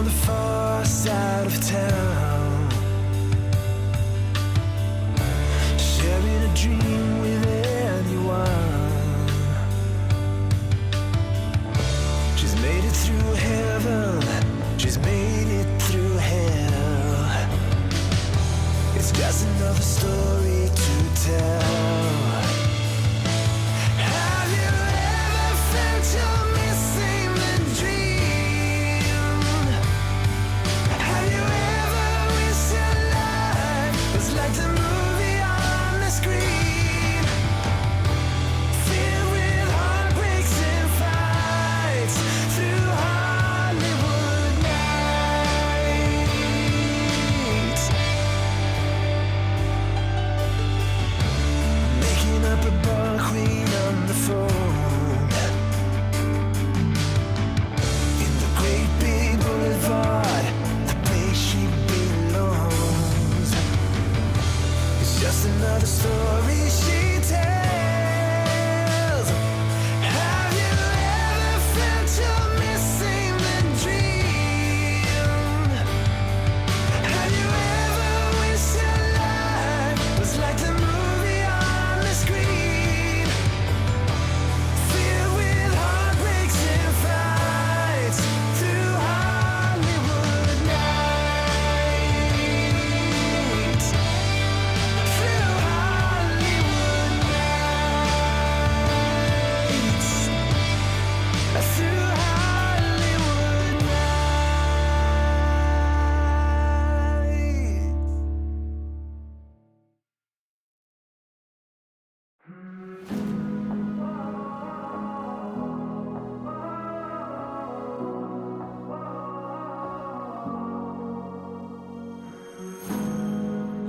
on the far side of town, sharing a dream with anyone. She's made it through heaven, she's made it through hell. It's just another story to tell. Have you ever felt you're missing the dream? Have you ever wished your life was like the movie on the screen, filled with heartbreaks and fights through Hollywood nights, making up a bar queen on the phone in the great big boulevard, the place she belongs. It's just another story she tells. Have you ever felt you're missing the dream? Have you ever wished your life was like the movie on the screen, filled with heartbreaks and fights through Hollywood nights, through Hollywood nights, through Hollywood nights.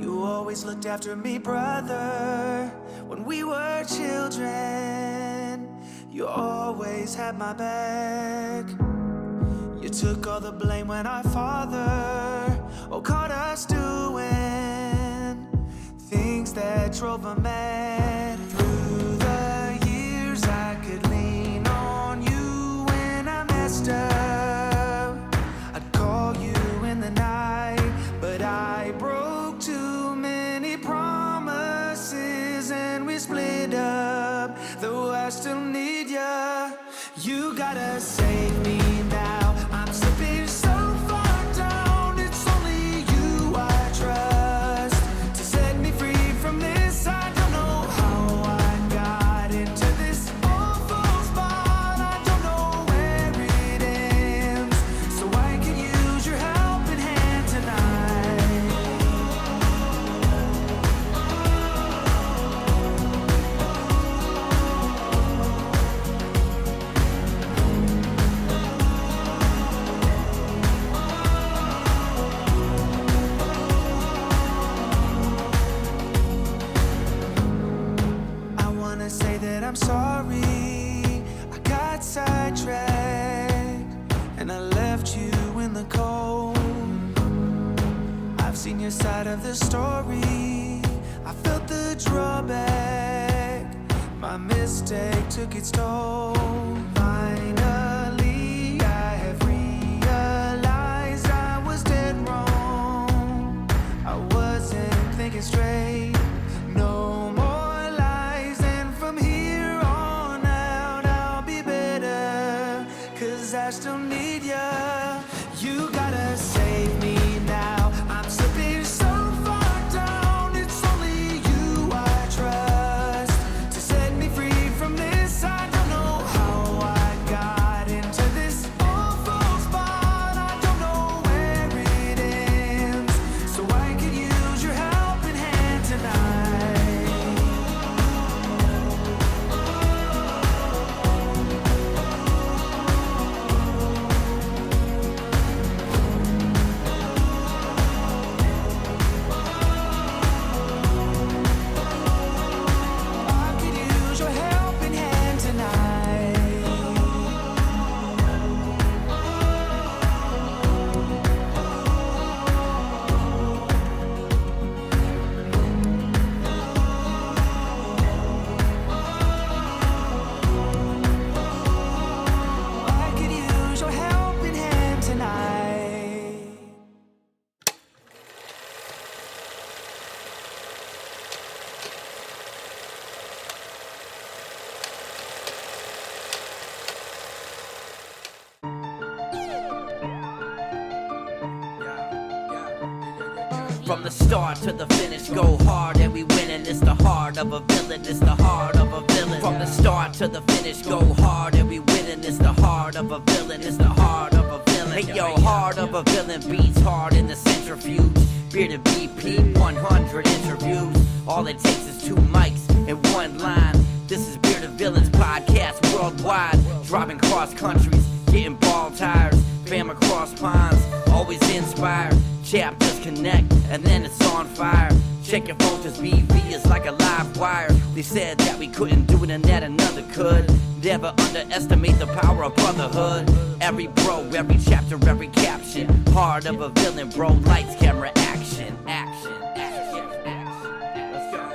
You always looked after me, brother, when we were children. You always had my back. You took all the blame when our father caught us doing things that drove him mad. Through the years I could lean on you when I messed up. I'd call you in the night, but I broke too many promises and we split up. Though I still need ya, you gotta save me now. I'm slipping so far down, it's only you I trust to set me free from this. I don't know how I got into this awful spot. I don't know where it ends, so I can use your helping hand tonight. I wanna say that I'm sorry, I got sidetracked and I left you in the cold. I've seen your side of the story, I felt the drawback. My mistake took its toll. Finally, I have realized I was dead wrong. I wasn't thinking straight. No more lies, and from here on out I'll be better, 'cause I still need ya. You gotta save me now. I'm slipping so far down, it's only you I trust to set me free from this. I don't know how I got From the start to the finish, go hard and we winning. It's the heart of a villain, it's the heart of a villain. From the start to the finish, go hard and we winning. It's the heart of a villain, it's the heart of a villain. Hey yo, heart of a villain beats hard in the centrifuge. Bearded BP, 100 interviews. All it takes is 2 mics and 1 line. This is Bearded Villains podcast worldwide. Driving cross countries, getting ball tires. Fam across ponds, always inspired. Chapters connect, and then it's on fire. Check your phone, cause BV is like a live wire. They said that we couldn't do it and that another could. Never underestimate the power of brotherhood. Every bro, every chapter, every caption. Heart of a villain, bro. Lights, camera, action, action, action, action. Let's go.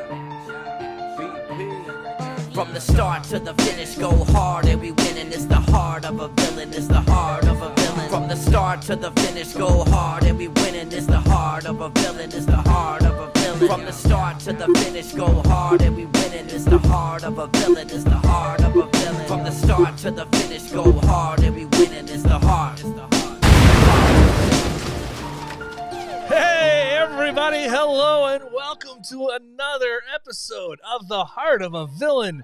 From the start to the finish, go hard and we winning. It's the heart of a villain, it's the heart of a villain. From the start to the finish, go hard and we winning. It's the heart of a villain, it's the heart of a villain. From the start to the finish, go hard and we winning. It's the heart of a villain, it's the heart of a villain. From the start to the finish, go hard and we winning. It's the heart. Hey everybody, hello and welcome to another episode of The Heart of a Villain,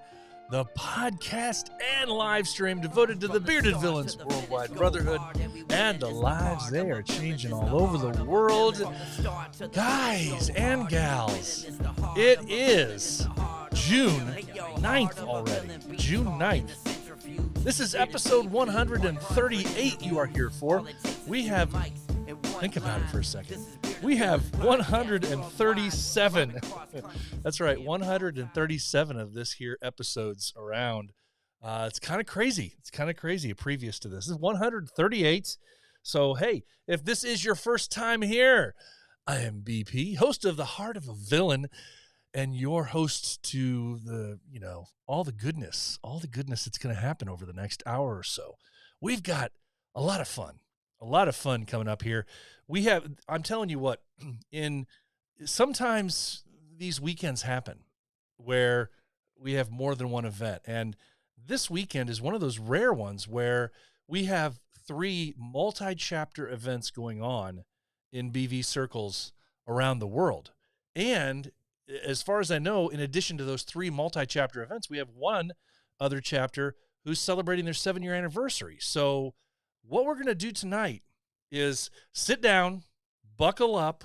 the podcast and live stream devoted to the Bearded Villains worldwide brotherhood and the lives they are changing all over the world. Guys and gals, it is June 9th already, June 9th. This is episode 138 you are here for. We have, think about it for a second, we have 137. That's right, 137 of this here episodes around. It's kind of crazy. It's kind of crazy previous to this. This is 138. So, hey, if this is your first time here, I am BP, host of The Heart of a Villain, and your host to the, all the goodness that's going to happen over the next hour or so. We've got a lot of fun coming up here. I'm telling you what, sometimes these weekends happen where we have more than one event. And this weekend is one of those rare ones where we have 3 multi-chapter events going on in BV circles around the world. And as far as I know, in addition to those 3 multi-chapter events, we have one other chapter who's celebrating their 7-year anniversary. So what we're going to do tonight is sit down, buckle up.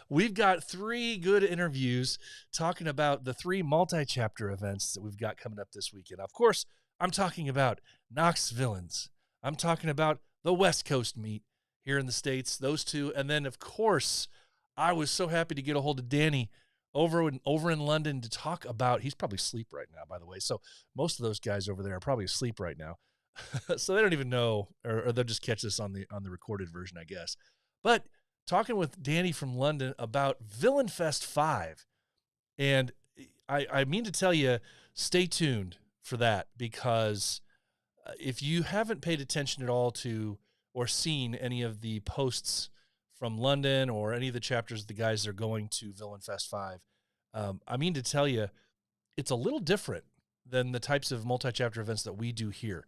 We've got 3 good interviews talking about the 3 multi-chapter events that we've got coming up this weekend. Of course, I'm talking about Knoxvillains. I'm talking about the West Coast meet here in the States, those 2. And then, of course, I was so happy to get a hold of Danny over in London to talk about, he's probably asleep right now, by the way. So most of those guys over there are probably asleep right now. So they don't even know, or they'll just catch this on the recorded version, I guess. But talking with Danny from London about Villainfest 5, and I mean to tell you, stay tuned for that, because if you haven't paid attention at all to or seen any of the posts from London or any of the chapters the guys are going to Villainfest 5, I mean to tell you, it's a little different than the types of multi-chapter events that we do here.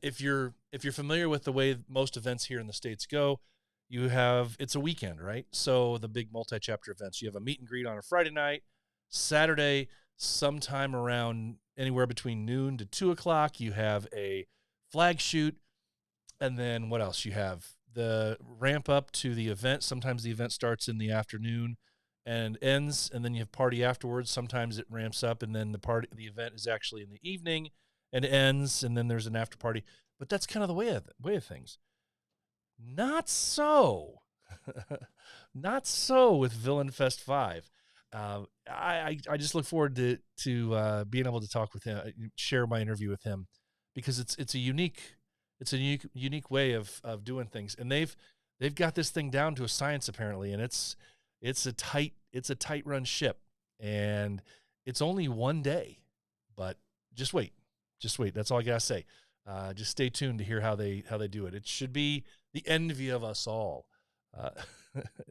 If you're familiar with the way most events here in the States go, it's a weekend, right? So the big multi-chapter events, you have a meet and greet on a Friday night, Saturday, sometime around anywhere between noon to 2 o'clock, you have a flag shoot, and then what else? You have the ramp up to the event. Sometimes the event starts in the afternoon and ends, and then you have party afterwards. Sometimes it ramps up, and then the event is actually in the evening and ends, and then there's an after party. But that's kind of the way of things. Not so. Not so with Villainfest 5. I just look forward to being able to talk with him, share my interview with him, because it's a unique way of doing things, and they've got this thing down to a science apparently, and it's a tight run ship, and it's only one day, but just wait. That's all I gotta say. Just stay tuned to hear how they do it. It should be the envy of us all.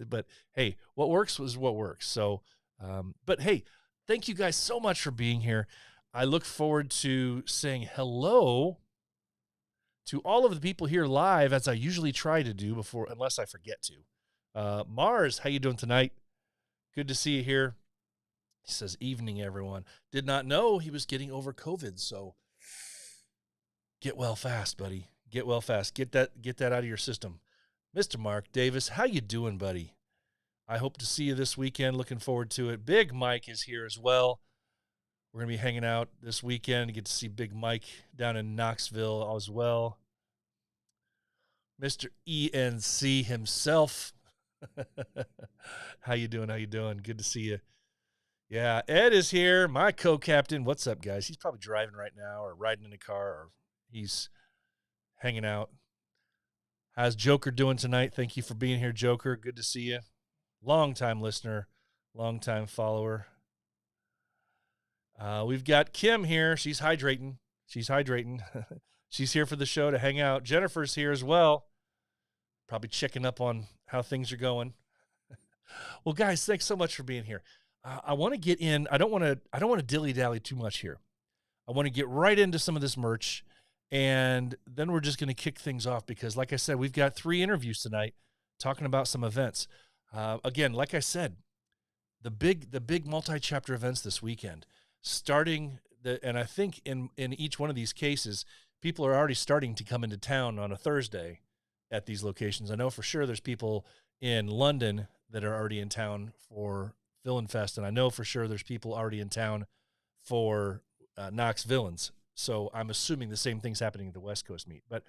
But hey, what works was what works. So, but hey, thank you guys so much for being here. I look forward to saying hello to all of the people here live, as I usually try to do before, unless I forget to. Mars, how you doing tonight? Good to see you here. He says, evening, everyone. Did not know he was getting over COVID, so get well fast, buddy. Get well fast. Get that out of your system. Mr. Mark Davis, how you doing, buddy? I hope to see you this weekend. Looking forward to it. Big Mike is here as well. We're going to be hanging out this weekend. Get to see Big Mike down in Knoxville as well. Mr. ENC himself. How you doing? How you doing? Good to see you. Yeah, Ed is here, my co-captain. What's up, guys? He's probably driving right now or riding in a car or he's hanging out. How's Joker doing tonight? Thank you for being here, Joker. Good to see you. Long-time listener, long-time follower. We've got Kim here. She's hydrating. She's here for the show to hang out. Jennifer's here as well. Probably checking up on how things are going. Well, guys, thanks so much for being here. I want to get in. I don't want to dilly-dally too much here. I want to get right into some of this merch, and then we're just going to kick things off because, like I said, we've got 3 interviews tonight talking about some events. Again, like I said, the big multi-chapter events this weekend, and I think in each one of these cases, people are already starting to come into town on a Thursday at these locations. I know for sure there's people in London that are already in town for Villainfest, and I know for sure there's people already in town for Knoxvillains. So I'm assuming the same thing's happening at the West Coast meet. But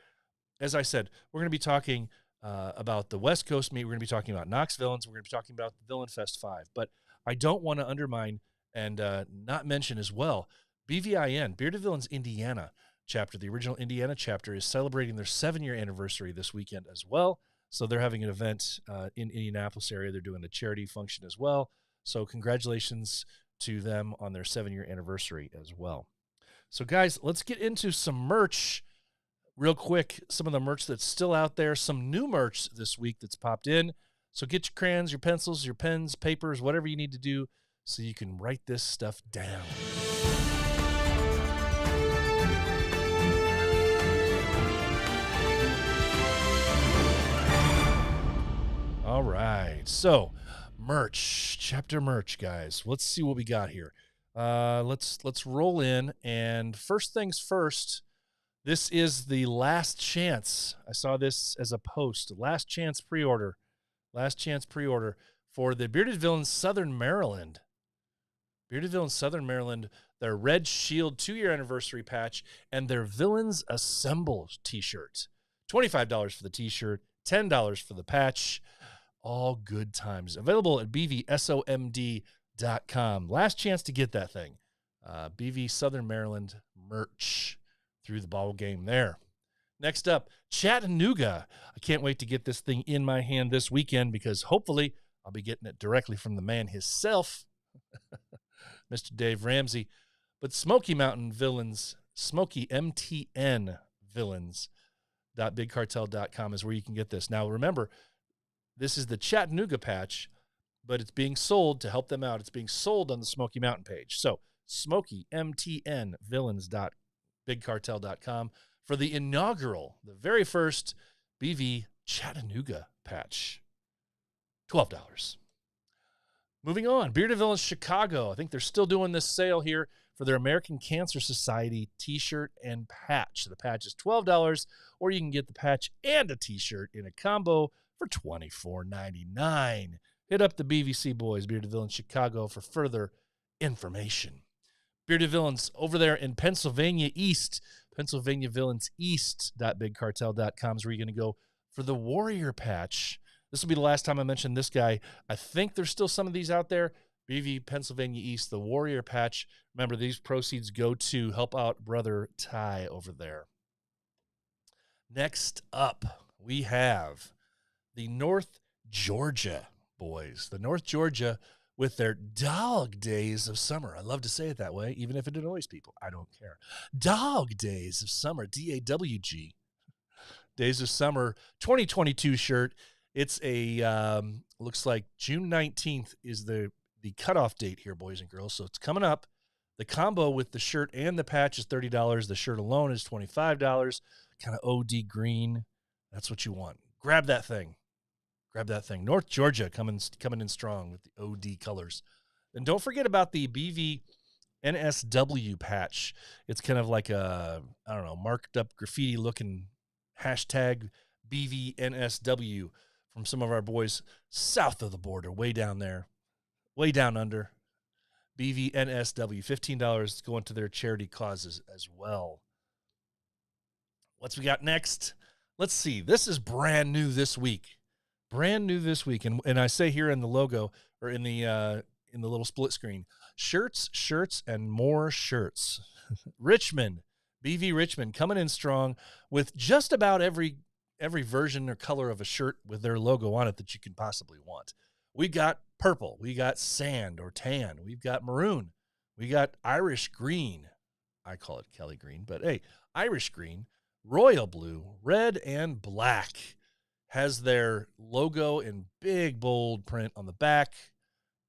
as I said, we're going to be talking about the West Coast meet. We're going to be talking about Knoxvillains. We're going to be talking about the Villainfest 5. But I don't want to undermine and not mention as well, BVIN, Bearded Villains Indiana chapter, the original Indiana chapter, is celebrating their 7-year anniversary this weekend as well. So they're having an event in Indianapolis area. They're doing a charity function as well. So congratulations to them on their 7-year anniversary as well. So guys, let's get into some merch real quick. Some of the merch that's still out there, some new merch this week that's popped in. So get your crayons, your pencils, your pens, papers, whatever you need to do so you can write this stuff down. All right, so chapter merch, guys. Let's see what we got here. Let's roll in, and first things first, this is the last chance. I saw this as a post. Last chance pre-order for the Bearded Villains Southern Maryland. Bearded Villains Southern Maryland, their Red Shield 2-year anniversary patch, and their Villains Assemble t-shirt. $25 for the t-shirt, $10 for the patch. All good times. Available at bvsomd.com. Last chance to get that thing. BV Southern Maryland merch through the ball game there. Next up, Chattanooga. I can't wait to get this thing in my hand this weekend because hopefully I'll be getting it directly from the man himself, Mr. Dave Ramsey. But Smoky Mtn Villains, Smoky Mtn Villains.bigcartel.com is where you can get this. Now, remember, this is the Chattanooga patch, but it's being sold to help them out. It's being sold on the Smoky Mountain page. So, Smoky Mtn Villains.bigcartel.com for the inaugural, the very first BV Chattanooga patch. $12. Moving on, Bearded Villains Chicago. I think they're still doing this sale here for their American Cancer Society t-shirt and patch. The patch is $12, or you can get the patch and a t-shirt in a combo for $24.99. Hit up the BVC boys, Bearded Villains Chicago, for further information. Bearded Villains over there in Pennsylvania East, PennsylvaniaVillainsEast.bigcartel.com is where you're going to go for the Warrior patch. This will be the last time I mention this guy. I think there's still some of these out there. BV Pennsylvania East, the Warrior patch. Remember, these proceeds go to help out Brother Ty over there. Next up, we have the North Georgia boys. The North Georgia with their Dog Days of Summer. I love to say it that way, even if it annoys people. I don't care. Dog Days of Summer, D-A-W-G. Days of Summer 2022 shirt. It's a, looks like June 19th is the cutoff date here, boys and girls. So it's coming up. The combo with the shirt and the patch is $30. The shirt alone is $25. Kind of OD green. That's what you want. Grab that thing. Grab that thing. North Georgia coming in strong with the OD colors. And don't forget about the BV NSW patch. It's kind of like a, I don't know, marked up graffiti looking hashtag BVNSW from some of our boys south of the border, way down there, way down under. BVNSW, $15 going to their charity causes as well. What's we got next? Let's see. This is brand new this week. Brand new this week. And I say here in the logo, or in the little split screen, shirts, and more shirts. Richmond, BV Richmond, coming in strong with just about every version or color of a shirt with their logo on it that you can possibly want. We got purple, we got sand or tan, we've got maroon, we got Irish green. I call it Kelly green, but hey, Irish green, royal blue, red, and black. Has their logo in big, bold print on the back.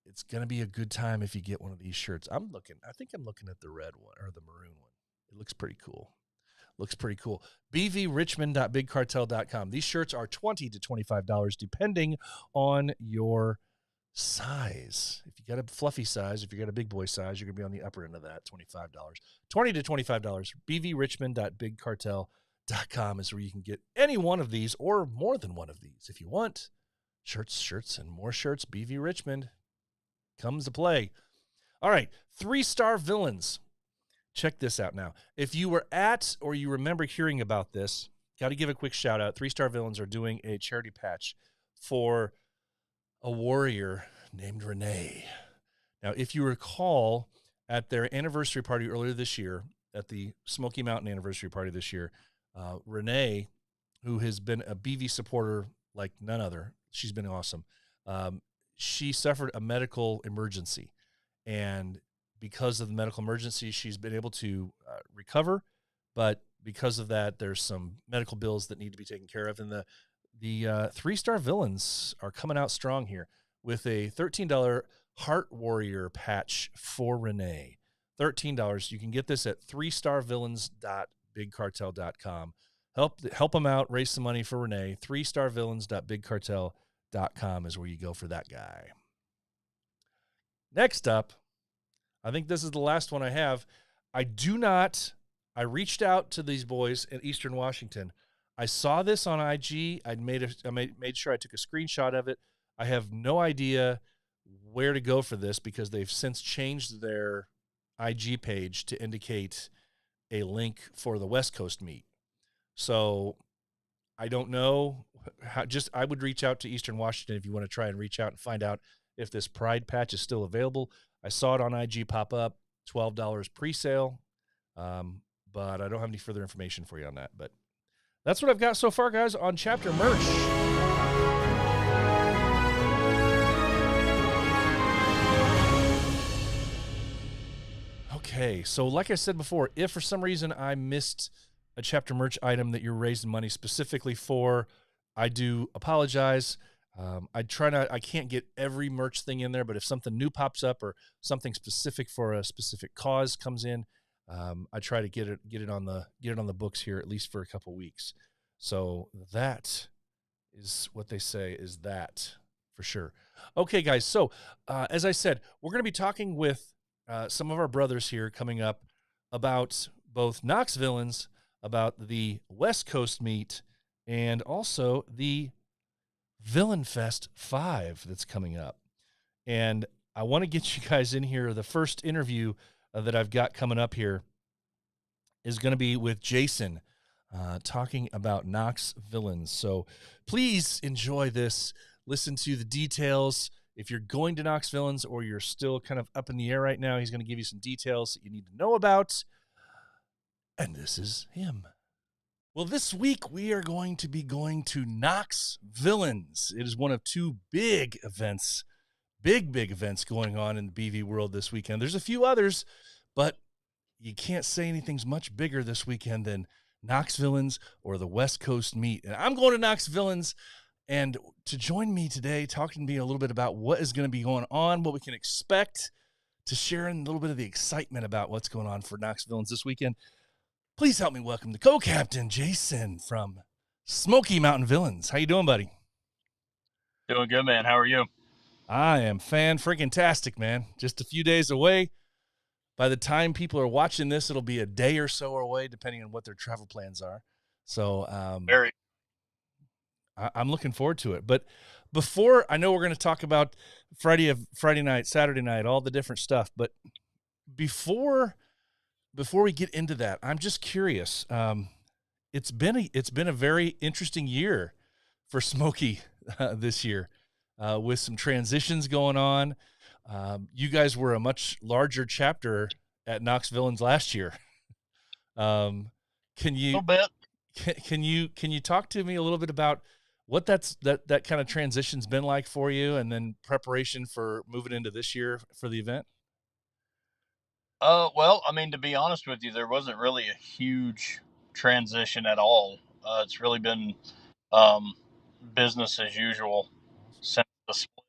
It's going to be a good time if you get one of these shirts. I think I'm looking at the red one or the maroon one. It looks pretty cool. bvrichmond.bigcartel.com. These shirts are $20 to $25 depending on your size. If you got a fluffy size, if you got a big boy size, you're going to be on the upper end of that, $25. $20 to $25. bvrichmond.bigcartel.com is where you can get any one of these or more than one of these if you want. Shirts, and more shirts. BV Richmond comes to play. All right, 3-star villains. Check this out now. If you were at or you remember hearing about this, got to give a quick shout out. 3-star villains are doing a charity patch for a warrior named Renee. Now, if you recall, at their anniversary party earlier this year, at the Smoky Mtn anniversary party this year, Renee, who has been a BV supporter like none other, she's been awesome. She suffered a medical emergency, and because of the medical emergency, she's been able to recover, but because of that, there's some medical bills that need to be taken care of, and the 3-star villains are coming out strong here with a $13 Heart Warrior patch for Renee. $13. You can get this at 3starvillains.bigcartel.com. Help them out, raise some money for Renee. 3starvillains.bigcartel.com is where you go for that guy. Next up, I think this is the last one I have. I reached out to these boys in Eastern Washington. I saw this on IG. I made sure I took a screenshot of it. I have no idea where to go for this because they've since changed their IG page to indicate a link for the West Coast meet. So I don't know how, I would reach out to Eastern Washington if you want to try and reach out and find out if this Pride patch is still available. I saw it on IG pop up, $12 pre-sale, but I don't have any further information for you on that. But that's what I've got so far, guys, on chapter merch. Okay, so like I said before, if for some reason I missed a chapter merch item that you're raising money specifically for, I do apologize. I can't get every merch thing in there, but if something new pops up or something specific for a specific cause comes in, I try to get it on the books here at least for a couple weeks. So that is what they say is that for sure. Okay, guys. So as I said, we're going to be talking with some of our brothers here coming up about both Knoxvillains, about the West Coast meet, and also the Villainfest 5 that's coming up. And I want to get you guys in here. The first interview that I've got coming up here is going to be with Jason talking about Knoxvillains. So please enjoy this. Listen to the details. If you're going to Knoxvillains or you're still kind of up in the air right now, he's going to give you some details that you need to know about. And this is him. Well, this week we are going to be going to Knoxvillains. It is one of two big events, big events going on in the BV world this weekend. There's a few others, but you can't say anything's much bigger this weekend than Knoxvillains or the West Coast meet. And I'm going to Knoxvillains. And to join me today, talking to me a little bit about what is going to be going on, what we can expect, to share a little bit of the excitement about what's going on for Knoxvillains this weekend, please help me welcome the co-captain, Jason from Smoky Mtn Villains. How you doing, buddy? Doing good, man. How are you? I am fan-freaking-tastic, man. Just a few days away. By the time people are watching this, it'll be a day or so away, depending on what their travel plans are. So Very. I'm looking forward to it. But before, I know we're going to talk about Friday night, Saturday night, all the different stuff. But before we get into that, I'm just curious. It's been a very interesting year for Smoky this year, with some transitions going on. You guys were a much larger chapter at Knoxvillains last year. Can A you little bit. can you talk to me a little bit about what that kind of transition's been like for you, and then preparation for moving into this year for the event? Well, I mean, to be honest with you, there wasn't really a huge transition at all. It's really been um, business as usual since the split.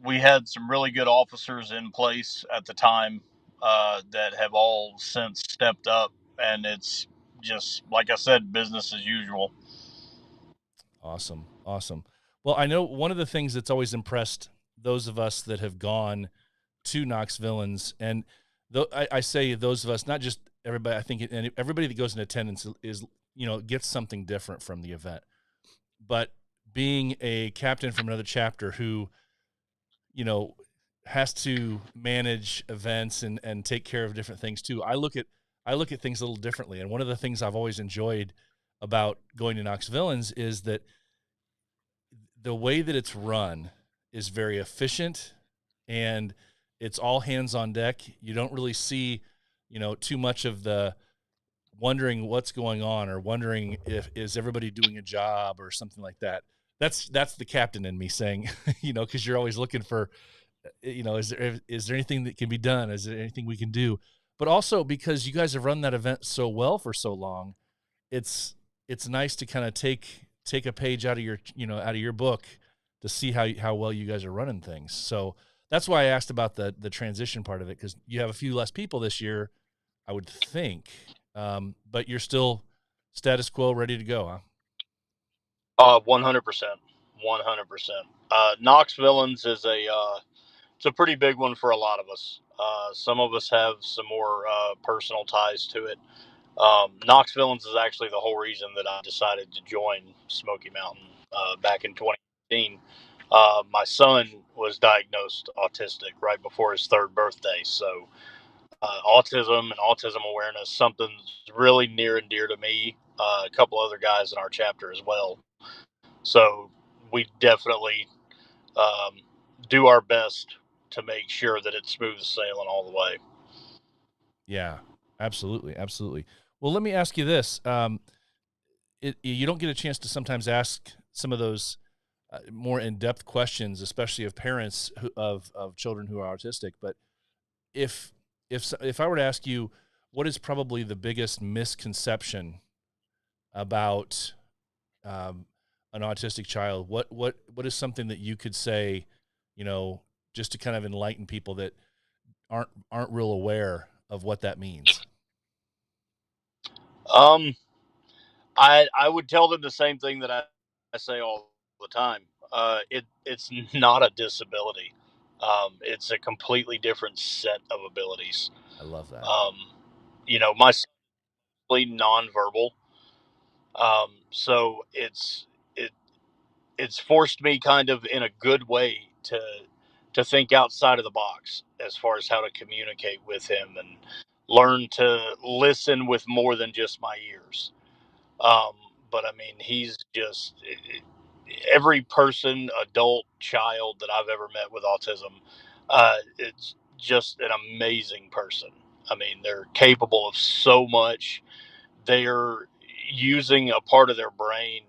We had some really good officers in place at the time that have all since stepped up, and it's just like I said, business as usual. Awesome. Well, I know one of the things that's always impressed those of us that have gone to Knox Villains, and I say those of us, not just everybody. I think and everybody that goes in attendance is gets something different from the event. But being a captain from another chapter who has to manage events and take care of different things too, I look at things a little differently. And one of the things I've always enjoyed about going to Knox Villains is that the way that it's run is very efficient, and it's all hands on deck. You don't really see, too much of the wondering what's going on, or wondering if is everybody doing a job or something like that. That's the captain in me saying, because you're always looking for, is there anything that can be done? Is there anything we can do? But also because you guys have run that event so well for so long, it's nice to kind of take a page out of your book to see how well you guys are running things. So that's why I asked about the transition part of it, because you have a few less people this year, I would think, but you're still status quo, ready to go, huh? 100%, 100%. Knox Villains is it's a pretty big one for a lot of us. Some of us have some more personal ties to it. Knox Villains is actually the whole reason that I decided to join Smoky Mountain back in 2015. My son was diagnosed autistic right before his third birthday, so autism and autism awareness, something's really near and dear to me. A couple other guys in our chapter as well. So we definitely um, do our best to make sure that it's smooth sailing all the way. Yeah, absolutely. Well, let me ask you this: you don't get a chance to sometimes ask some of those more in-depth questions, especially of parents of children who are autistic. But if I were to ask you, what is probably the biggest misconception about an autistic child? What is something that you could say, just to kind of enlighten people that aren't real aware of what that means? Um, I would tell them the same thing that I say all the time. It's not a disability. It's a completely different set of abilities. I love that. Um, my son's nonverbal, so it it's forced me kind of in a good way to think outside of the box as far as how to communicate with him and learn to listen with more than just my ears. Um, but I mean, he's just every person, adult, child that I've ever met with autism. It's just an amazing person. I mean, they're capable of so much. They're using a part of their brain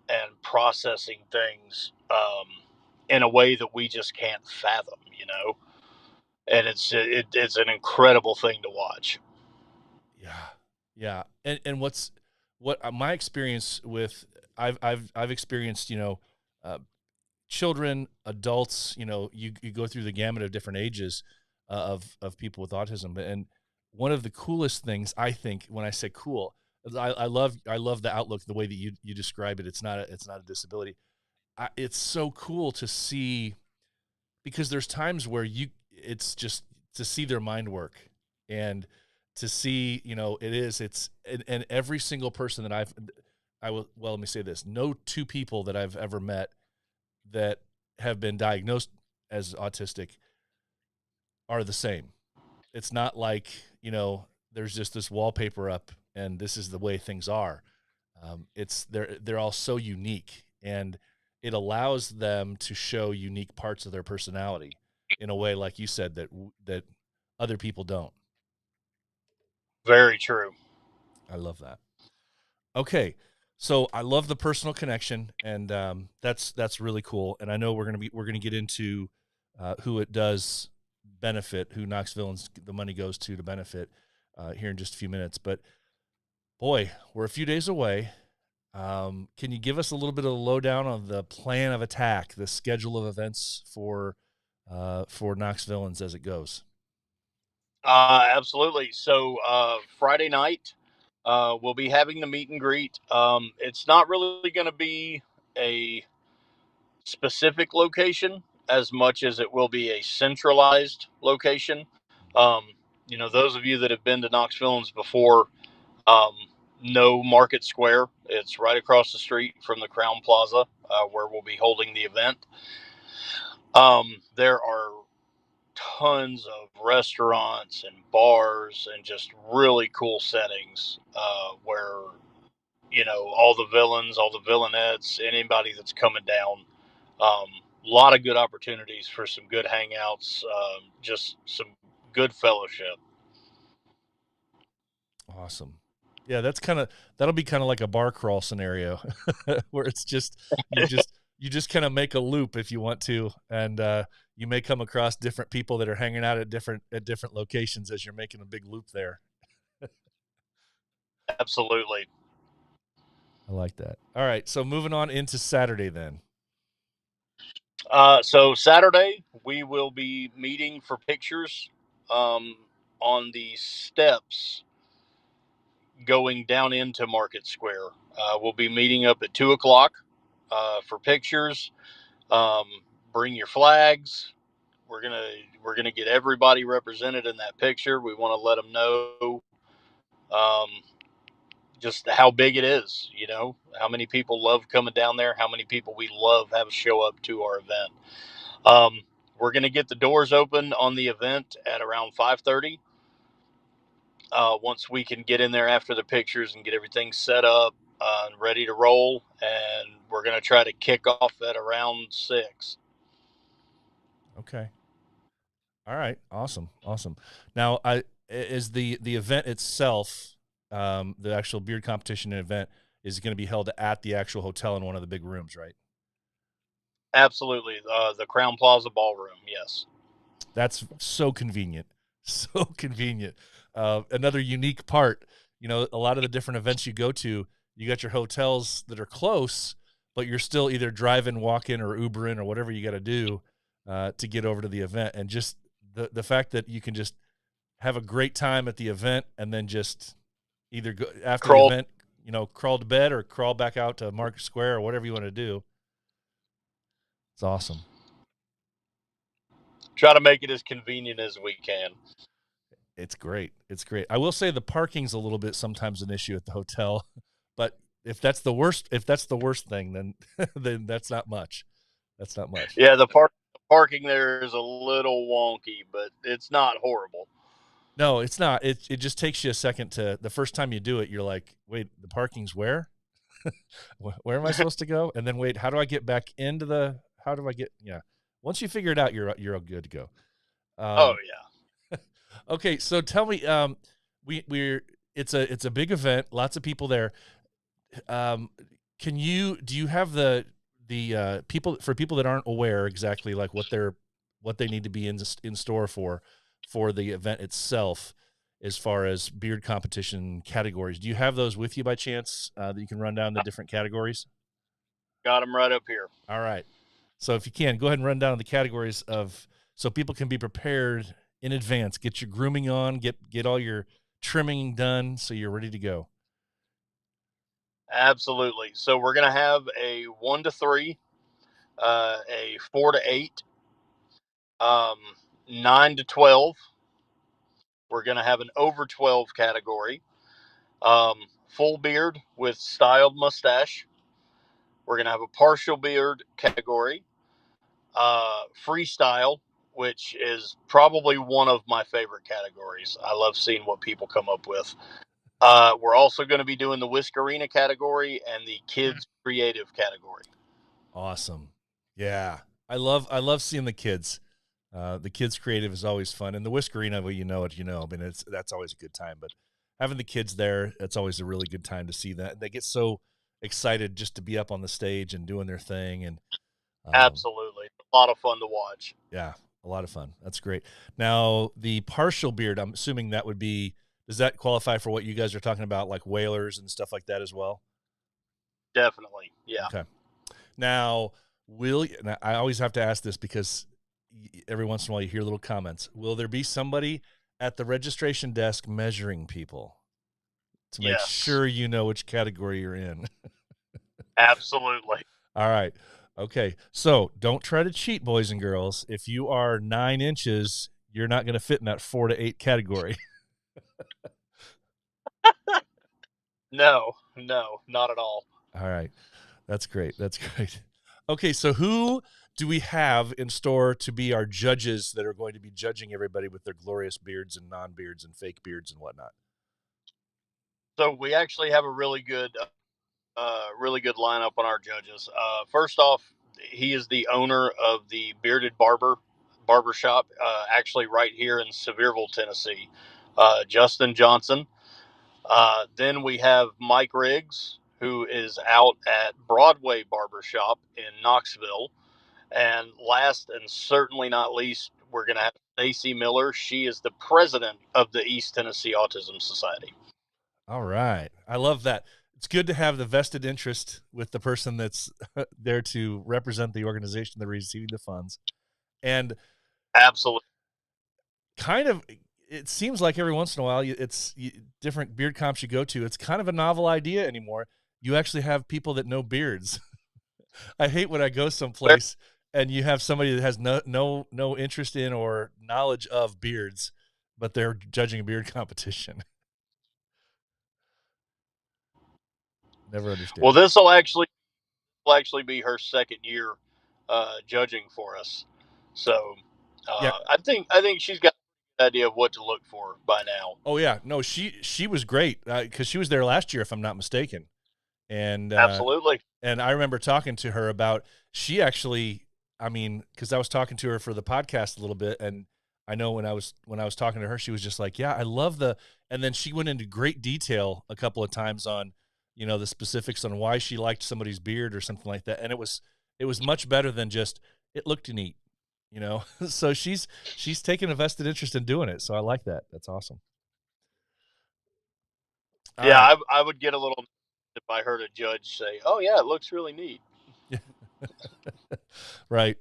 and processing things in a way that we just can't fathom. And it's an incredible thing to watch. Yeah. And what my experience with, I've experienced, uh, children, adults, you go through the gamut of different ages of people with autism. And one of the coolest things, I think, when I say cool, I love the outlook, the way that you describe it. It's not a disability. It's so cool to see, because there's times where it's just to see their mind work, and to see, and every single person that let me say this, no two people that I've ever met that have been diagnosed as autistic are the same. It's not like, there's just this wallpaper up and this is the way things are. They're all so unique, and it allows them to show unique parts of their personality in a way, like you said, that other people don't. Very true. I love that. Okay, so I love the personal connection, and that's really cool. And I know we're gonna get into who it does benefit, who Knoxvillains the money goes to benefit here in just a few minutes. But boy, we're a few days away. Can you give us a little bit of a lowdown on the plan of attack, the schedule of events for Knoxvillains as it goes? Absolutely. So Friday night, we'll be having the meet and greet. It's not really going to be a specific location as much as it will be a centralized location. Um, those of you that have been to Knoxvillains before um, know Market Square. It's right across the street from the Crown Plaza, where we'll be holding the event. There are tons of restaurants and bars and just really cool settings where all the villains, all the villainettes, anybody that's coming down. A lot of good opportunities for some good hangouts, just some good fellowship. Awesome. Yeah, that'll be kind of like a bar crawl scenario where it's just you just kind of make a loop if you want to, and you may come across different people that are hanging out at different locations as you're making a big loop there. Absolutely. I like that. All right, so moving on into Saturday then. So Saturday we will be meeting for pictures on the steps going down into Market Square. We'll be meeting up at 2:00 for pictures. Bring your flags. We're gonna get everybody represented in that picture. We want to let them know just how big it is. How many people love coming down there. How many people we love have show up to our event. We're gonna get the doors open on the event at around 5:30. Once we can get in there after the pictures and get everything set up and ready to roll, and we're going to try to kick off at around 6. Okay. All right. Awesome. Now, is the event itself, the actual beard competition event, is going to be held at the actual hotel in one of the big rooms, right? Absolutely. The Crown Plaza Ballroom, yes. That's so convenient. So convenient. Another unique part, a lot of the different events you go to, you got your hotels that are close, but you're still either driving, walking, or Ubering or whatever you got to do to get over to the event. And just the fact that you can just have a great time at the event and then just either go after the event, crawl to bed or crawl back out to Market Square or whatever you want to do. It's awesome. Try to make it as convenient as we can. It's great. I will say the parking's a little bit sometimes an issue at the hotel, but if that's the worst thing, then then that's not much. Yeah, the parking there is a little wonky, but it's not horrible. No, it's not. It just takes you a second the first time you do it, you're like, wait, the parking's where? Where am I supposed to go? And then wait, how do I get back into once you figure it out, you're all good to go. Oh yeah. Okay, so tell me, it's a big event, lots of people there. Do you have the people that aren't aware exactly like what they need to be in store for the event itself, as far as beard competition categories? Do you have those with you by chance that you can run down the different categories? Got them right up here. All right. So if you can, go ahead and run down the categories so people can be prepared in advance. Get your grooming on, get all your trimming done so you're ready to go. Absolutely. So we're going to have a 1 to 3, a 4 to 8, um, 9 to 12. We're going to have an over 12 category, full beard with styled mustache. We're going to have a partial beard category, freestyle, which is probably one of my favorite categories. I love seeing what people come up with. We're also going to be doing the Whiskerina category and the kids creative category. Awesome. Yeah. I love seeing the kids. The kids creative is always fun. And the Whiskerina, well, you know it, I mean, that's always a good time, but having the kids there, it's always a really good time to see that. They get so excited just to be up on the stage and doing their thing. And Absolutely. A lot of fun to watch. yeah, a lot of fun. That's great. Now, the partial beard, I'm assuming that would be, does that qualify for what you guys are talking about, like whalers and stuff like that as well? Definitely. Yeah. Okay. Now, now, I always have to ask this because every once in a while you hear little comments. Will there be somebody at the registration desk measuring people to make Yes. sure you know which category you're in? Absolutely. All right. Okay. So don't try to cheat, boys and girls. If you are 9 inches, you're not going to fit in that 4 to 8 category. No, not at all. All right. That's great. That's great. Okay. So who do we have in store to be our judges that are going to be judging everybody with their glorious beards and non-beards and fake beards and whatnot? So we actually have a really good lineup on our judges. First off, he is the owner of the Bearded Barbershop, actually right here in Sevierville, Tennessee. Justin Johnson. Then we have Mike Riggs, who is out at Broadway Barbershop in Knoxville. And last and certainly not least, we're going to have Stacy Miller. She is the president of the East Tennessee Autism Society. All right. I love that. It's good to have the vested interest with the person that's there to represent the organization that receiving the funds. And absolutely, kind of, it seems like every once in a while, different beard comps you go to, it's kind of a novel idea anymore. You actually have people that know beards. I hate when I go someplace and you have somebody that has no interest in or knowledge of beards, but they're judging a beard competition. Never understand. Well, this will actually be her second year judging for us. So yeah. I think she's got an idea of what to look for by now. Oh yeah, no, she was great because she was there last year, if I'm not mistaken. And absolutely. And I remember talking to her about, she actually, I mean, because I was talking to her for the podcast a little bit, and I know when I was talking to her, she was just like, yeah, I love and then she went into great detail a couple of times on, the specifics on why she liked somebody's beard or something like that. And it was much better than just, it looked neat, so she's taken a vested interest in doing it. So I like that. That's awesome. All right. I would get a little if I heard a judge say, oh yeah, it looks really neat. Right.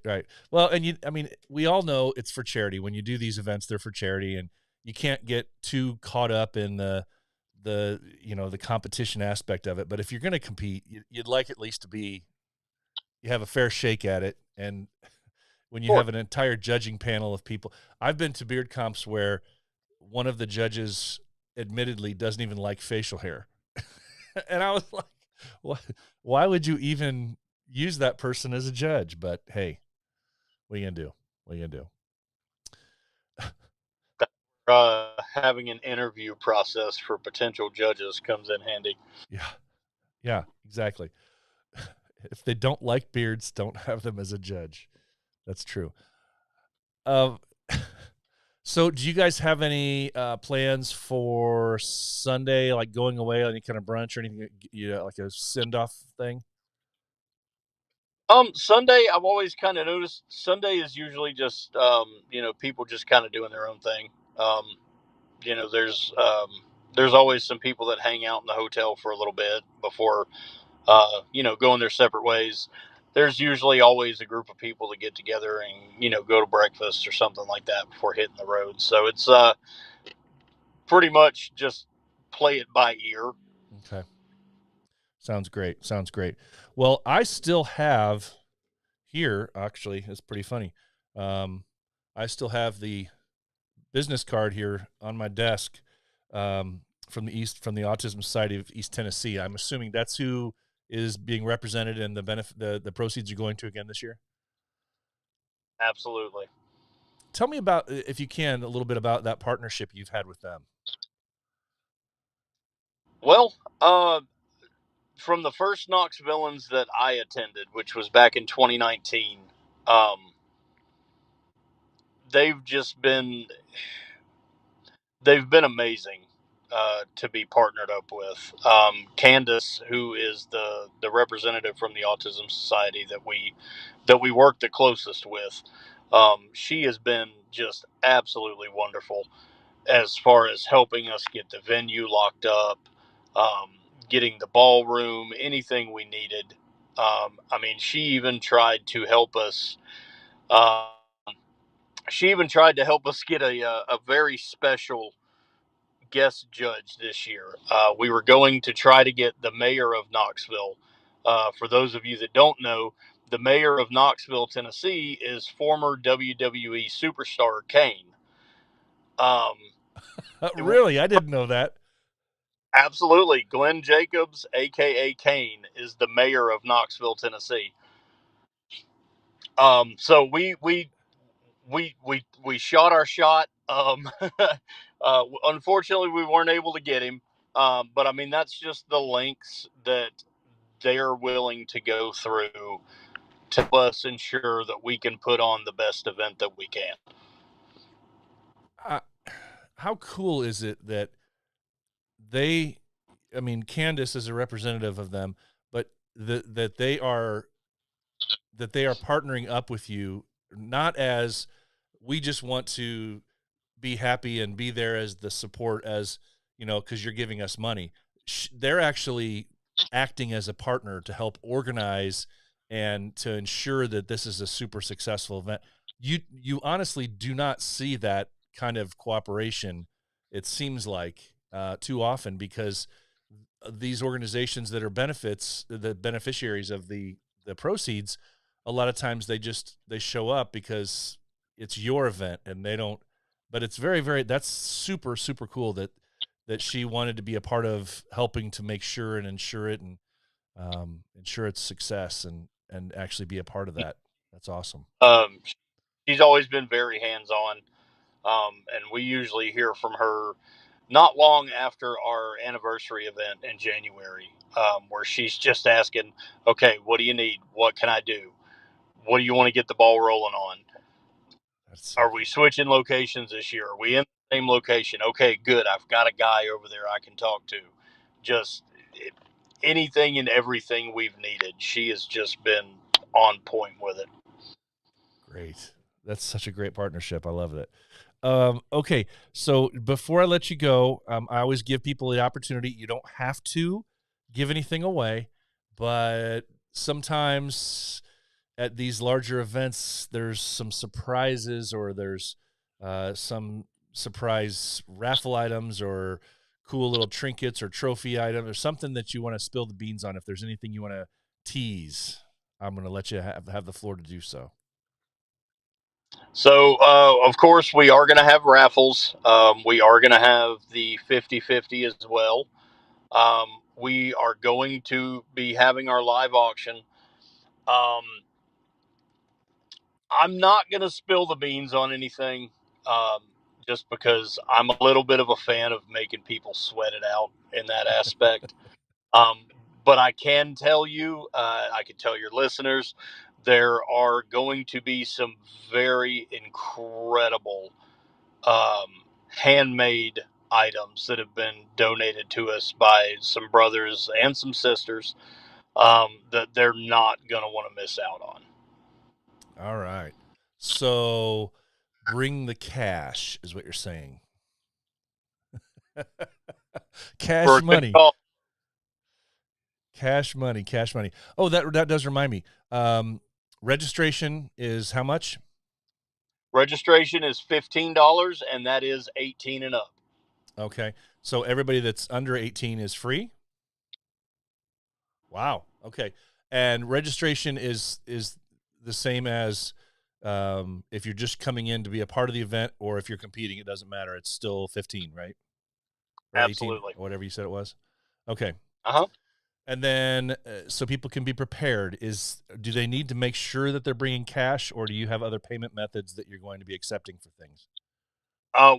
Well, and we all know it's for charity. When you do these events, they're for charity, and you can't get too caught up in the competition aspect of it. But if you're going to compete, you'd like at least to you have a fair shake at it. And when you have an entire judging panel of people, I've been to beard comps where one of the judges admittedly doesn't even like facial hair. And I was like, why would you even use that person as a judge? But hey, what are you gonna do? Having an interview process for potential judges comes in handy. Yeah, exactly. If they don't like beards, don't have them as a judge. That's true. So do you guys have any plans for Sunday, like going away on any kind of brunch or anything, like a send-off thing? Sunday, I've always kind of noticed Sunday is usually just, people just kind of doing their own thing. There's always some people that hang out in the hotel for a little bit before, going their separate ways. There's usually always a group of people that get together and, go to breakfast or something like that before hitting the road. So it's pretty much just play it by ear. Okay. Sounds great. Sounds great. Well, I still have here, actually, it's pretty funny. I still have the business card here on my desk from the Autism Society of East Tennessee. I'm assuming that's who is being represented and the proceeds are going to again this year. Absolutely. Tell me about, if you can, a little bit about that partnership you've had with them. Well, from the first Knoxvillains that I attended, which was back in 2019, um, they've just been they've been amazing to be partnered up with. Candace, who is the representative from the Autism Society that we work the closest with, she has been just absolutely wonderful as far as helping us get the venue locked up, um, getting the ballroom, anything we needed. I mean, she even tried to help us. Uh, she even tried to help us get a very special guest judge this year. We were going to try to get the mayor of Knoxville. For those of you that don't know, the mayor of Knoxville, Tennessee, is former WWE superstar Kane. Um, Really? I didn't know that. Absolutely. Glenn Jacobs, aka Kane, is the mayor of Knoxville, Tennessee. So we shot our shot. Unfortunately, we weren't able to get him. But I mean, that's just the lengths that they're willing to go through to us ensure that we can put on the best event that we can. Uh, how cool is it that they, I mean, Candace is a representative of them, but that they are partnering up with you, not as we just want to be happy and be there as the support, as you know, because you're giving us money. They're actually acting as a partner to help organize and to ensure that this is a super successful event. You honestly do not see that kind of cooperation, it seems like, too often, because these organizations that are the beneficiaries of the proceeds, a lot of times they show up because it's your event and they don't. But it's that's super super cool that she wanted to be a part of helping to make sure and ensure it, and ensure its success, and actually be a part of that. That's awesome. Um, she's always been very hands on, and we usually hear from her not long after our anniversary event in January, where she's just asking, okay, what do you need? What can I do? What do you want to get the ball rolling on? That's so Are cool. we switching locations this year? Are we in the same location? Okay, good. I've got a guy over there I can talk to. Just anything and everything we've needed. She has just been on point with it. Great. That's such a great partnership. I love it. Okay, so before I let you go, I always give people the opportunity. You don't have to give anything away, but sometimes at these larger events, there's some surprises, or there's some surprise raffle items, or cool little trinkets or trophy items, or something that you want to spill the beans on. If there's anything you want to tease, I'm going to let you have the floor to do so. So, of course, we are going to have raffles. We are going to have the 50-50 as well. We are going to be having our live auction. Um, I'm not going to spill the beans on anything, um, just because I'm a little bit of a fan of making people sweat it out in that aspect. Um, but I can tell you, I can tell your listeners, there are going to be some very incredible handmade items that have been donated to us by some brothers and some sisters, that they're not going to want to miss out on. All right. So bring the cash is what you're saying. For Cash a good money. cause. Cash money. Cash money. Oh, that does remind me. Registration is how much? Registration is $15, and that is 18 and up. Okay. So everybody that's under 18 is free? Wow. Okay. And registration is the same as if you're just coming in to be a part of the event, or if you're competing, it doesn't matter. It's still 15, right? Or 18, Absolutely. or whatever you said it was. Okay. Uh-huh. And then, so people can be prepared. Do they need to make sure that they're bringing cash, or do you have other payment methods that you're going to be accepting for things?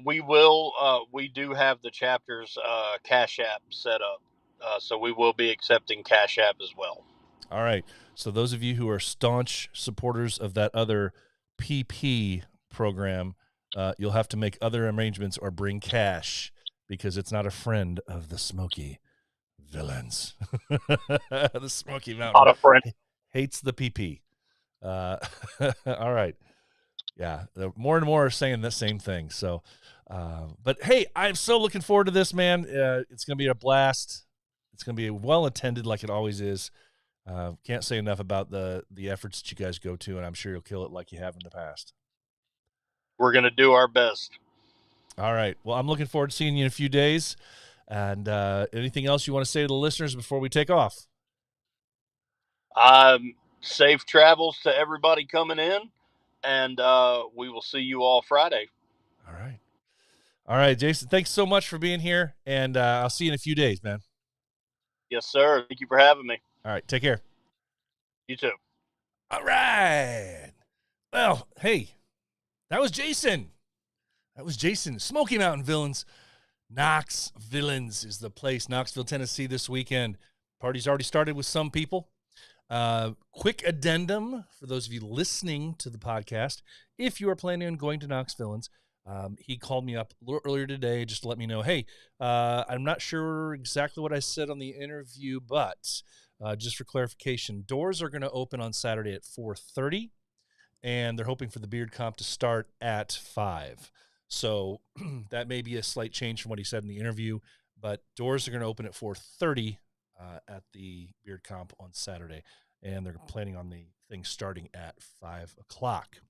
We do have the chapter's Cash App set up. So we will be accepting Cash App as well. All right. So those of you who are staunch supporters of that other PP program, you'll have to make other arrangements or bring cash, because it's not a friend of the Smoky Villains. The Smoky Mountain Not a friend. hates the PP. All right. Yeah, more and more are saying the same thing. So, but hey, I'm so looking forward to this, man. It's going to be a blast. It's going to be well attended, like it always is. Can't say enough about the efforts that you guys go to, and I'm sure you'll kill it like you have in the past. We're going to do our best. All right. Well, I'm looking forward to seeing you in a few days. And anything else you want to say to the listeners before we take off? Safe travels to everybody coming in, and we will see you all Friday. All right. All right, Jason, thanks so much for being here, and I'll see you in a few days, man. Yes, sir. Thank you for having me. All right, take care. You too. All right. Well, hey, that was Jason. Smoky Mountain Villains. Knoxvillains is the place. Knoxville, Tennessee this weekend. Party's already started with some people. Quick addendum for those of you listening to the podcast. If you are planning on going to Knoxvillains, he called me up a little earlier today just to let me know, hey, I'm not sure exactly what I said on the interview, but just for clarification, doors are going to open on Saturday at 4:30, and they're hoping for the beard comp to start at 5. So that may be a slight change from what he said in the interview, but doors are going to open at 4:30 at the beard comp on Saturday, and they're planning on the thing starting at 5 o'clock.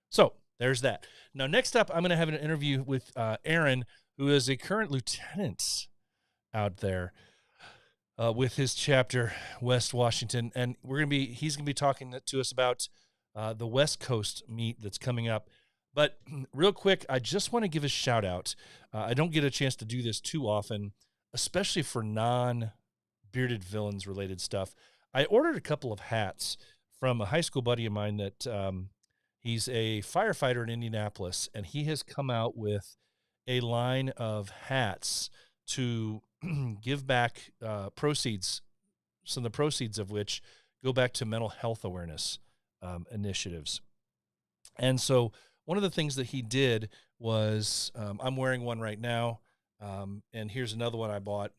So there's that. Now, next up, I'm going to have an interview with Aaron, who is a current lieutenant out there with his chapter, West Washington, and he's going to be talking to us about the West Coast meet that's coming up. But real quick, I just want to give a shout out. I don't get a chance to do this too often, especially for non-bearded villains related stuff. I ordered a couple of hats from a high school buddy of mine that he's a firefighter in Indianapolis, and he has come out with a line of hats to give back proceeds, some of the proceeds of which go back to mental health awareness initiatives. And so one of the things that he did was, I'm wearing one right now, and here's another one I bought,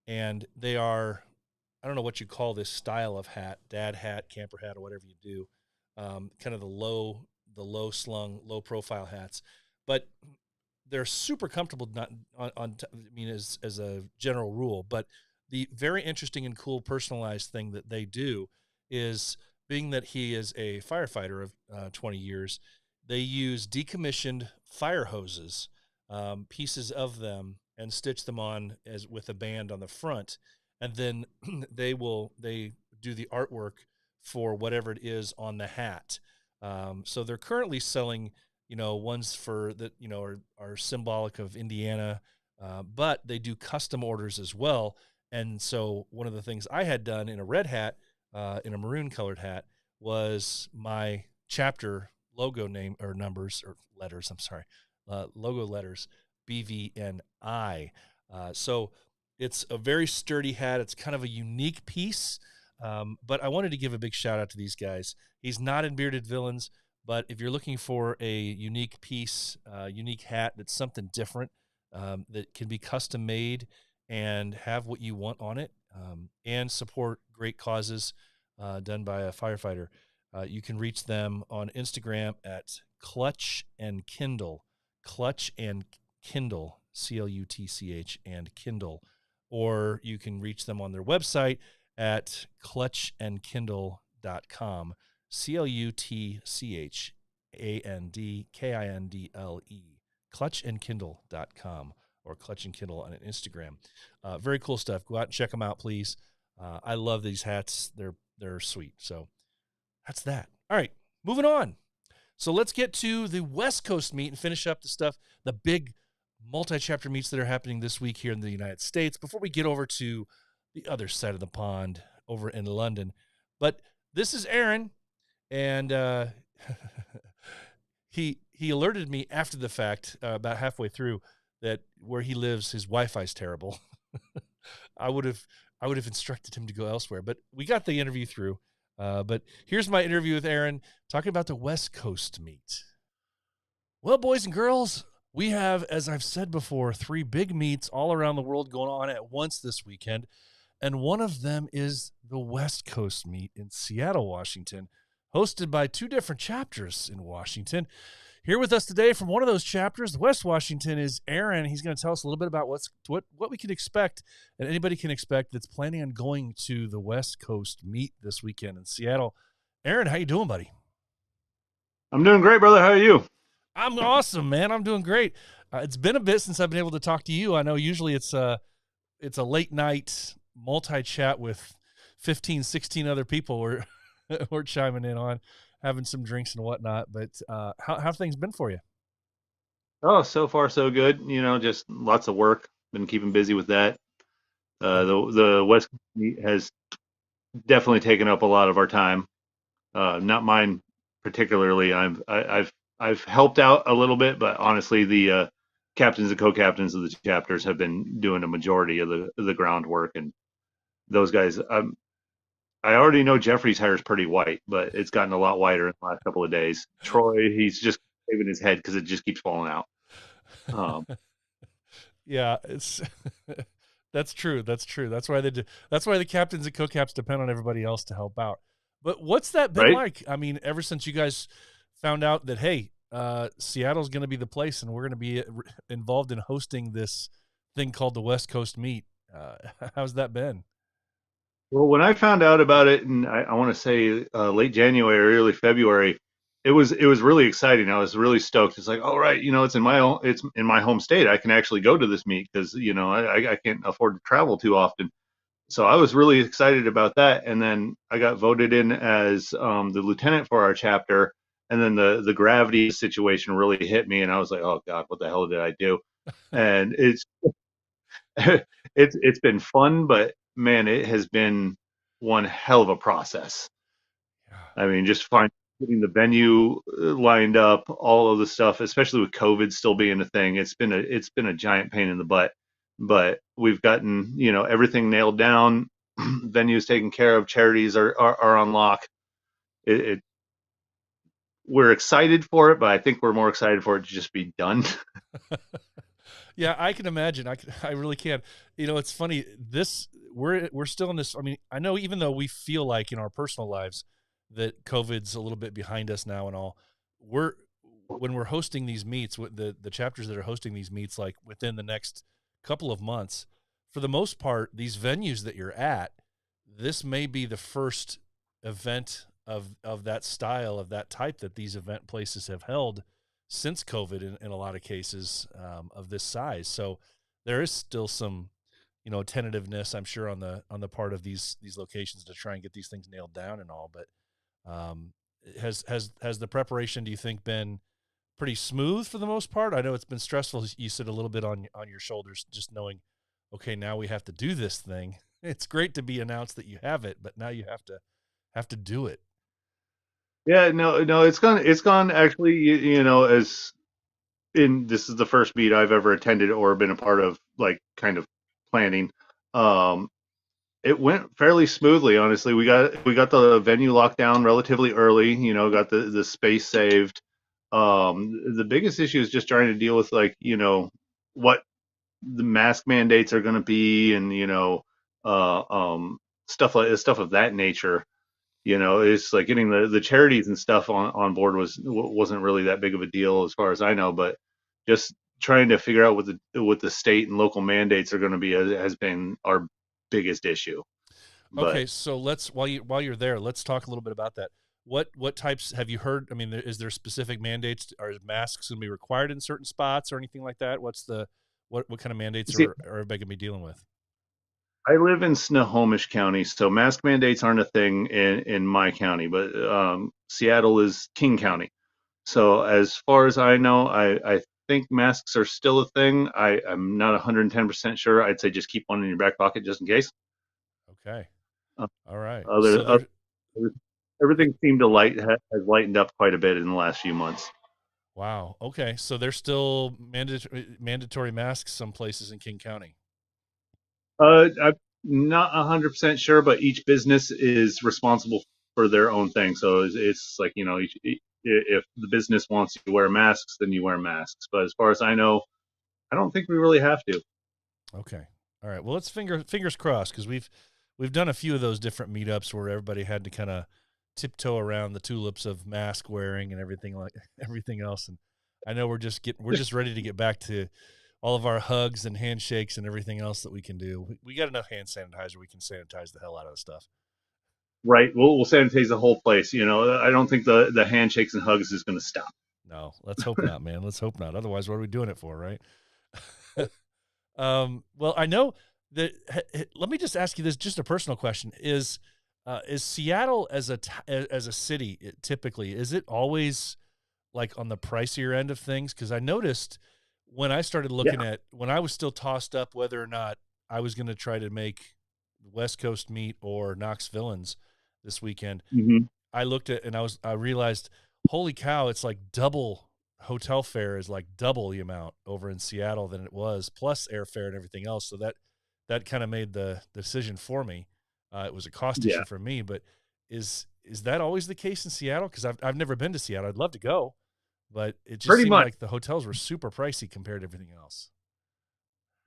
and they are, I don't know what you call this style of hat, dad hat, camper hat, or whatever you do, kind of the low slung, low profile hats, but they're super comfortable. As a general rule, but the very interesting and cool personalized thing that they do is, being that he is a firefighter of 20 years, they use decommissioned fire hoses, pieces of them, and stitch them on as with a band on the front, and then they do the artwork for whatever it is on the hat. So they're currently selling, ones for that, are symbolic of Indiana, but they do custom orders as well. And so one of the things I had done in a red hat, in a maroon colored hat, was my chapter logo name or numbers or letters. I'm sorry. Logo letters, BVNI. So it's a very sturdy hat. It's kind of a unique piece. But I wanted to give a big shout out to these guys. He's not in Bearded Villains, but if you're looking for a unique piece, unique hat that's something different, that can be custom made and have what you want on it, and support great causes done by a firefighter, you can reach them on Instagram at Clutch and Kindle, Clutch and Kindle, CLUTCH and Kindle, or you can reach them on their website at clutchandkindle.com, CLUTCHANDKINDLE, clutchandkindle.com, or Clutch and Kindle on Instagram. Very cool stuff. Go out and check them out, please. I love these hats. They're sweet. So that's that. All right, moving on. So let's get to the West Coast meet and finish up the big multi-chapter meets that are happening this week here in the United States before we get over to the other side of the pond over in London. But this is Aaron, and he alerted me after the fact, about halfway through, that where he lives, his Wi-Fi is terrible. I would have instructed him to go elsewhere, but we got the interview through. But here's my interview with Aaron talking about the West Coast meet. Well, boys and girls, we have, as I've said before, 3 big meets all around the world going on at once this weekend. And one of them is the West Coast meet in Seattle, Washington, hosted by 2 different chapters in Washington. Here with us today from one of those chapters, West Washington, is Aaron. He's going to tell us a little bit about what we can expect, and anybody can expect that's planning on going to the West Coast meet this weekend in Seattle. Aaron, how you doing, buddy? I'm doing great, brother. How are you? I'm awesome, man. I'm doing great. It's been a bit since I've been able to talk to you. I know usually it's a late night multi-chat with 15, 16 other people we're chiming in on, having some drinks and whatnot. But how have things been for you? Oh, so far so good. Just lots of work. Been keeping busy with that. The West Coast meet has definitely taken up a lot of our time. Not mine particularly. I've helped out a little bit, but honestly, the captains and co-captains of the chapters have been doing a majority of the groundwork, and those guys. I already know Jeffrey's hair is pretty white, but it's gotten a lot whiter in the last couple of days. Troy, he's just shaving his head because it just keeps falling out. Yeah, it's that's true. That's why that's why the captains and co-caps depend on everybody else to help out. But what's that been like? I mean, ever since you guys found out that, hey, Seattle's going to be the place and we're going to be involved in hosting this thing called the West Coast meet, how's that been? Well, when I found out about it, and I want to say late January, early February, it was really exciting. I was really stoked. It's like, all right, it's in my home state. I can actually go to this meet because I can't afford to travel too often. So I was really excited about that. And then I got voted in as the lieutenant for our chapter. And then the gravity situation really hit me, and I was like, oh God, what the hell did I do? And it's been fun, but man, it has been one hell of a process. I mean, just getting the venue lined up, all of the stuff, especially with COVID still being a thing. It's been a giant pain in the butt, but we've gotten everything nailed down. Venues taken care of. Charities are on lock. We're excited for it, but I think we're more excited for it to just be done. Yeah, I can imagine. I really can. It's funny. We're still in this. I mean, I know even though we feel like in our personal lives that COVID's a little bit behind us now and all, when we're hosting these meets, the chapters that are hosting these meets, like within the next couple of months, for the most part, these venues that you're at, this may be the first event of that style, of that type, that these event places have held since COVID in a lot of cases, of this size. So there is still some, tentativeness, I'm sure, on the part of these locations to try and get these things nailed down and all. But has the preparation, do you think, been pretty smooth for the most part? I know it's been stressful. You said a little bit on your shoulders, just knowing, okay, now we have to do this thing. It's great to be announced that you have it, but now you have to do it. Yeah, no, it's gone actually, as this is the first meet I've ever attended or been a part of, like, kind of planning. It went fairly smoothly, honestly. We got the venue locked down relatively early, got the space saved. The biggest issue is just trying to deal with, like, what the mask mandates are going to be, and stuff of that nature. It's like getting the charities and stuff on board wasn't really that big of a deal as far as I know, but just trying to figure out what the state and local mandates are going to be has been our biggest issue. Okay, so while you're there, let's talk a little bit about that. What types have you heard? I mean, is there specific mandates? Are masks going to be required in certain spots or anything like that? What kind of mandates are everybody going to be dealing with? I live in Snohomish County, so mask mandates aren't a thing in my county, but Seattle is King County. So as far as I know, I think masks are still a thing. I'm not 110% sure. I'd say just keep one in your back pocket just in case. Okay. Uh, All right. So other, there. other everything seemed to has lightened up quite a bit in the last few months. Wow. Okay. So there's still mandatory masks some places in King County. I'm not 100% sure, but each business is responsible for their own thing. So it's like, if the business wants you to wear masks, then you wear masks. But as far as I know, I don't think we really have to. Okay. All right. Well, let's fingers crossed, because we've done a few of those different meetups where everybody had to kind of tiptoe around the tulips of mask wearing and everything everything else. And I know we're just ready to get back to all of our hugs and handshakes and everything else that we can do. We got enough hand sanitizer. We can sanitize the hell out of the stuff. Right. We'll sanitize the whole place. I don't think the handshakes and hugs is going to stop. No, let's hope not, man. Let's hope not. Otherwise, what are we doing it for, right? Well, I know that. Let me just ask you this, just a personal question: is Seattle as a city typically, is it always like on the pricier end of things? Because I noticed when I started looking at, when I was still tossed up whether or not I was going to try to make West Coast meet or Knoxvillains this weekend, Mm-hmm. I looked at and I realized, holy cow, it's like double. Hotel fare is like double the amount over in Seattle than it was, plus airfare and everything else. So that kind of made the decision for me. It was a cost Yeah. issue for me, but is that always the case in Seattle? Because I've never been to Seattle. I'd love to go, but it just Pretty seemed much. like the hotels were super pricey compared to everything else.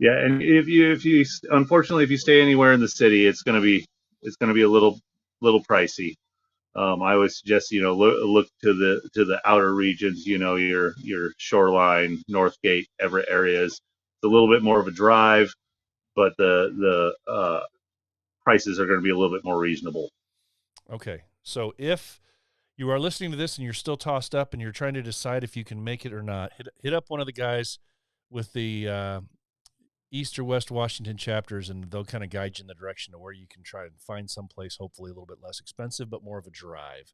Yeah. And if you unfortunately if you stay anywhere in the city, it's gonna be a little pricey. I would suggest look to the outer regions. Your Shoreline, Northgate, Everett areas. It's a little bit more of a drive, but the prices are going to be a little bit more reasonable. Okay, so if you are listening to this and you're still tossed up and you're trying to decide if you can make it or not, hit up one of the guys with the East or West Washington chapters, and they'll kind of guide you in the direction of where you can try and find someplace, hopefully a little bit less expensive, but more of a drive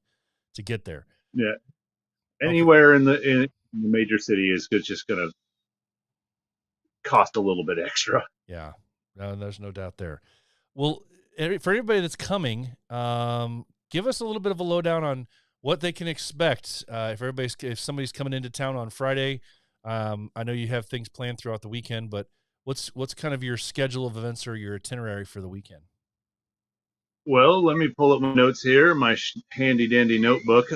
to get there. Yeah, Okay. anywhere in the major city is just going to cost a little bit extra. Yeah, no, there's no doubt there. Well, for everybody that's coming, give us a little bit of a lowdown on what they can expect. If somebody's coming into town on Friday, I know you have things planned throughout the weekend, but what's kind of your schedule of events or your itinerary for the weekend? Well, let me pull up my notes here, my handy dandy notebook.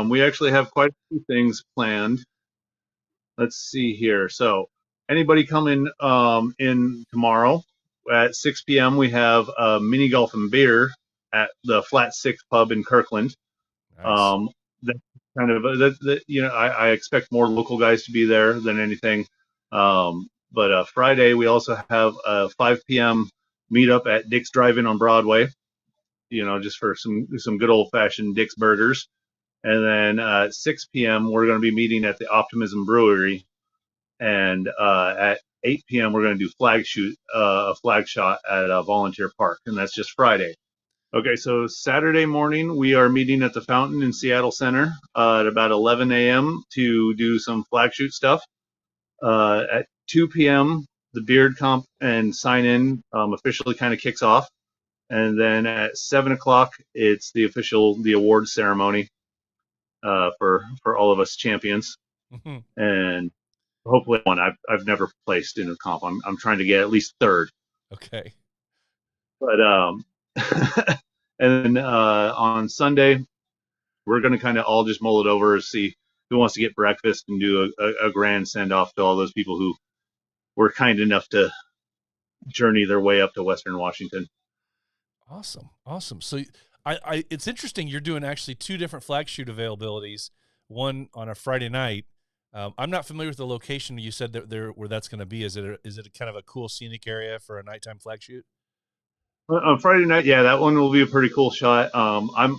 We actually have quite a few things planned. Let's see here. So, anybody coming in tomorrow at 6 p.m., we have mini golf and beer at the Flat Six Pub in Kirkland. Nice. That kind of I expect more local guys to be there than anything. But Friday we also have a 5 p.m. meetup at Dick's Drive-In on Broadway. Just for some good old fashioned Dick's burgers. And then at 6 p.m. we're going to be meeting at the Optimism Brewery, and at 8 p.m. we're going to do a flag shot at Volunteer Park, and that's just Friday. Okay, so Saturday morning we are meeting at the Fountain in Seattle Center at about 11 a.m. to do some flag shoot stuff. At 2 p.m. the Beard Comp and sign in officially kind of kicks off, and then at 7 o'clock it's the award ceremony for all of us champions, and hopefully one. I've never placed in a comp. I'm trying to get at least third. Okay. But and then on Sunday we're going to kind of all just mull it over, see who wants to get breakfast, and do a grand send off to all those people who were kind enough to journey their way up to Western Washington. Awesome. So it's interesting. You're doing actually two different flag shoot availabilities. One on a Friday night. I'm not familiar with the location you said where that's going to be. Is it kind of a cool scenic area for a nighttime flag shoot? On Friday night, yeah, that one will be a pretty cool shot. I'm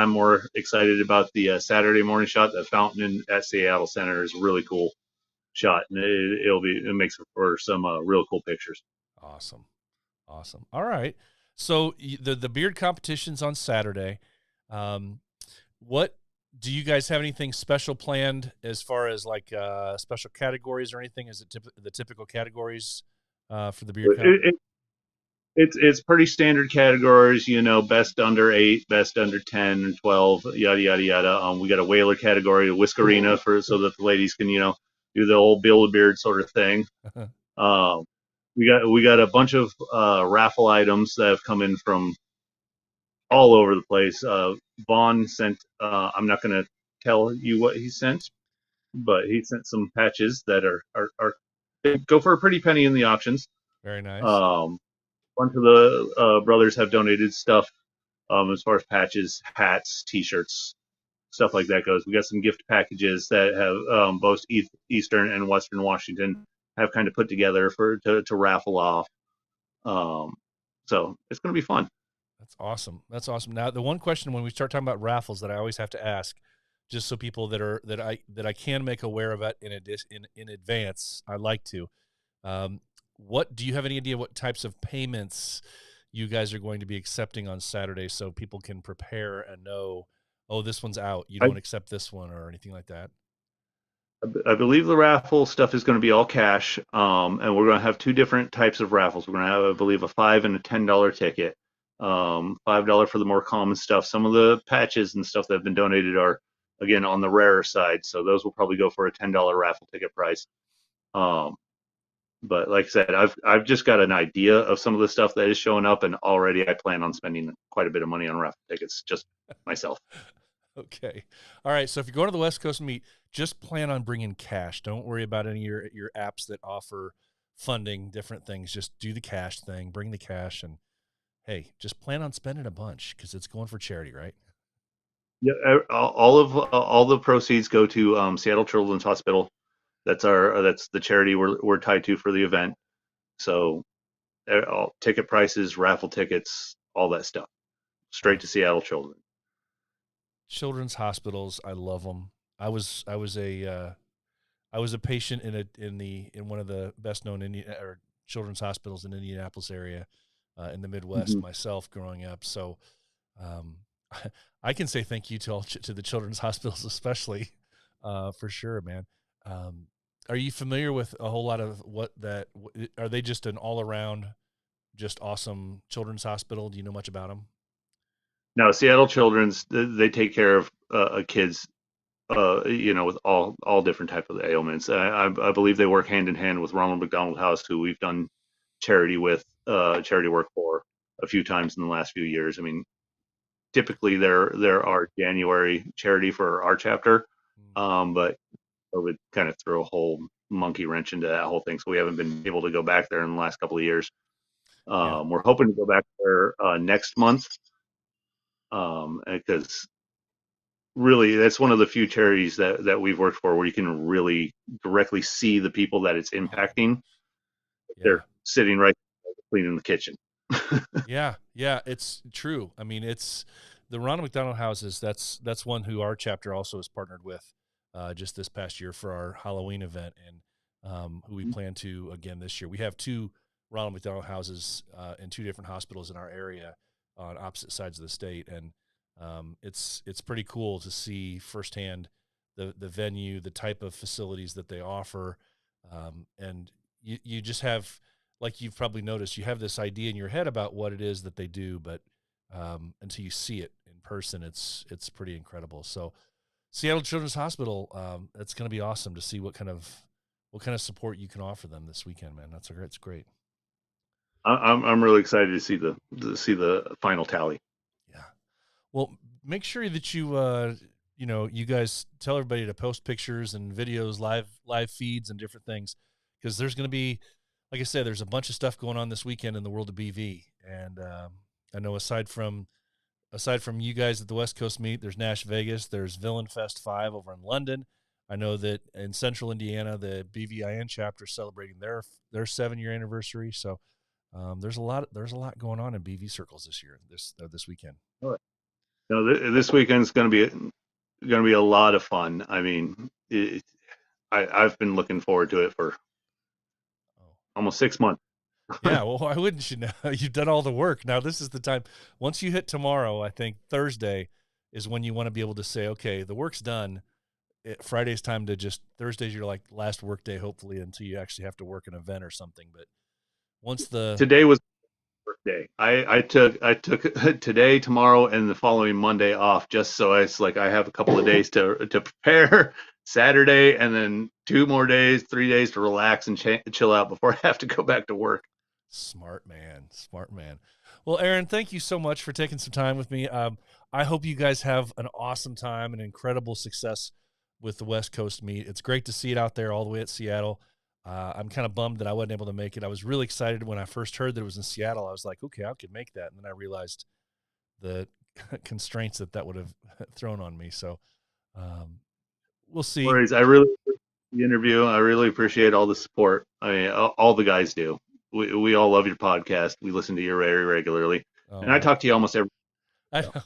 more excited about the Saturday morning shot. The fountain at Seattle Center is a really cool shot, and it makes for some real cool pictures. Awesome. Awesome. All right. So the beard competition's on Saturday. What do you guys have anything special planned as far as like special categories or anything? Is it the typical categories for the beard comp? It's pretty standard categories, best under 8, best under 10 and 12, yada yada yada. We got a whaler category, a whiskerina so that the ladies can, do the old Build-A-Beard sort of thing. Um, we got a bunch of raffle items that have come in from all over the place. Vaughn sent. I'm not going to tell you what he sent, but he sent some patches that are they go for a pretty penny in the auctions. Very nice. Bunch of the brothers have donated stuff as far as patches, hats, T-shirts, stuff like that goes. We got some gift packages that have both Eastern and Western Washington have kind of put together to raffle off. So it's going to be fun. That's awesome. That's awesome. Now, the one question when we start talking about raffles that I always have to ask, just so people that I can make aware of it in advance, I like to. What do you have any idea what types of payments you guys are going to be accepting on Saturday so people can prepare and know, oh, this one's out, you don't accept this one or anything like that? I believe the raffle stuff is going to be all cash, and we're going to have two different types of raffles. We're going to have, I believe, a $5 and a $10 ticket. $5 for the more common stuff. Some of the patches and stuff that have been donated are, again, on the rarer side, so those will probably go for a $10 raffle ticket price. But like I said, I've just got an idea of some of the stuff that is showing up, and already I plan on spending quite a bit of money on raffle tickets, just myself. Okay. All right. So if you're going to the West Coast meet, just plan on bringing cash. Don't worry about any of your apps that offer funding, different things. Just do the cash thing, bring the cash, and hey, just plan on spending a bunch because it's going for charity, right? Yeah, all the proceeds go to Seattle Children's Hospital. That's the charity we're tied to for the event. So all ticket prices, raffle tickets, all that stuff, straight to Seattle Children. Children's hospitals, I love them. I was a patient in one of the best known children's hospitals in Indianapolis area, in the Midwest myself growing up. So, I can say thank you to the children's hospitals, especially, for sure, man. Are you familiar with a whole lot of are they just an all around, just awesome children's hospital? Do you know much about them? Now, Seattle Children's, they take care of kids, with all different type of ailments. I believe they work hand in hand with Ronald McDonald House, who we've done charity work for a few times in the last few years. I mean, typically there are January charity for our chapter, but COVID kind of threw a whole monkey wrench into that whole thing, so we haven't been able to go back there in the last couple of years. We're hoping to go back there next month, because really that's one of the few charities that we've worked for where you can really directly see the people that it's impacting. They're sitting right there cleaning the kitchen. Yeah, it's true. I mean, it's the Ronald McDonald Houses. That's one who our chapter also has partnered with just this past year for our Halloween event, and who we plan to again this year. We have two Ronald McDonald Houses in two different hospitals in our area on opposite sides of the state, and it's pretty cool to see firsthand the venue, the type of facilities that they offer, and you just have, like you've probably noticed, you have this idea in your head about what it is that they do, but until you see it in person, it's pretty incredible. So Seattle Children's Hospital, it's going to be awesome to see what kind of support you can offer them this weekend, man. It's great. I'm really excited to see the final tally. Yeah. Well, make sure that you guys tell everybody to post pictures and videos, live feeds and different things, because there's going to be, like I said, there's a bunch of stuff going on this weekend in the world of BV. And I know aside from you guys at the West Coast meet, there's Nash Vegas, there's Villainfest 5 over in London. I know that in Central Indiana, the BVIN chapter is celebrating their 7-year anniversary. So there's a lot going on in BV circles this year, this weekend. All right. This weekend's going to be a lot of fun. I mean, I've been looking forward to it for almost 6 months. Yeah, well, why wouldn't you know? You've done all the work. Now this is the time. Once you hit tomorrow, I think Thursday is when you want to be able to say, okay, the work's done. Friday's time to just Thursday's your like last work day, hopefully, until you actually have to work an event or something. But once the Today was day. I took today, tomorrow, and the following Monday off just so it's like I have a couple of days to prepare. Saturday, and then 3 days to relax and chill out before I have to go back to work. Smart man. Well, Aaron, thank you so much for taking some time with me. I hope you guys have an awesome time and incredible success with the West Coast meet. It's great to see it out there all the way at Seattle. I'm kind of bummed that I wasn't able to make it. I was really excited when I first heard that it was in Seattle. I was like, okay, I could make that. And then I realized the constraints that would have thrown on me. So we'll see. Worries. I really appreciate the interview. I really appreciate all the support. I mean, all the guys do. We all love your podcast. We listen to you very regularly. And I talk to you almost every.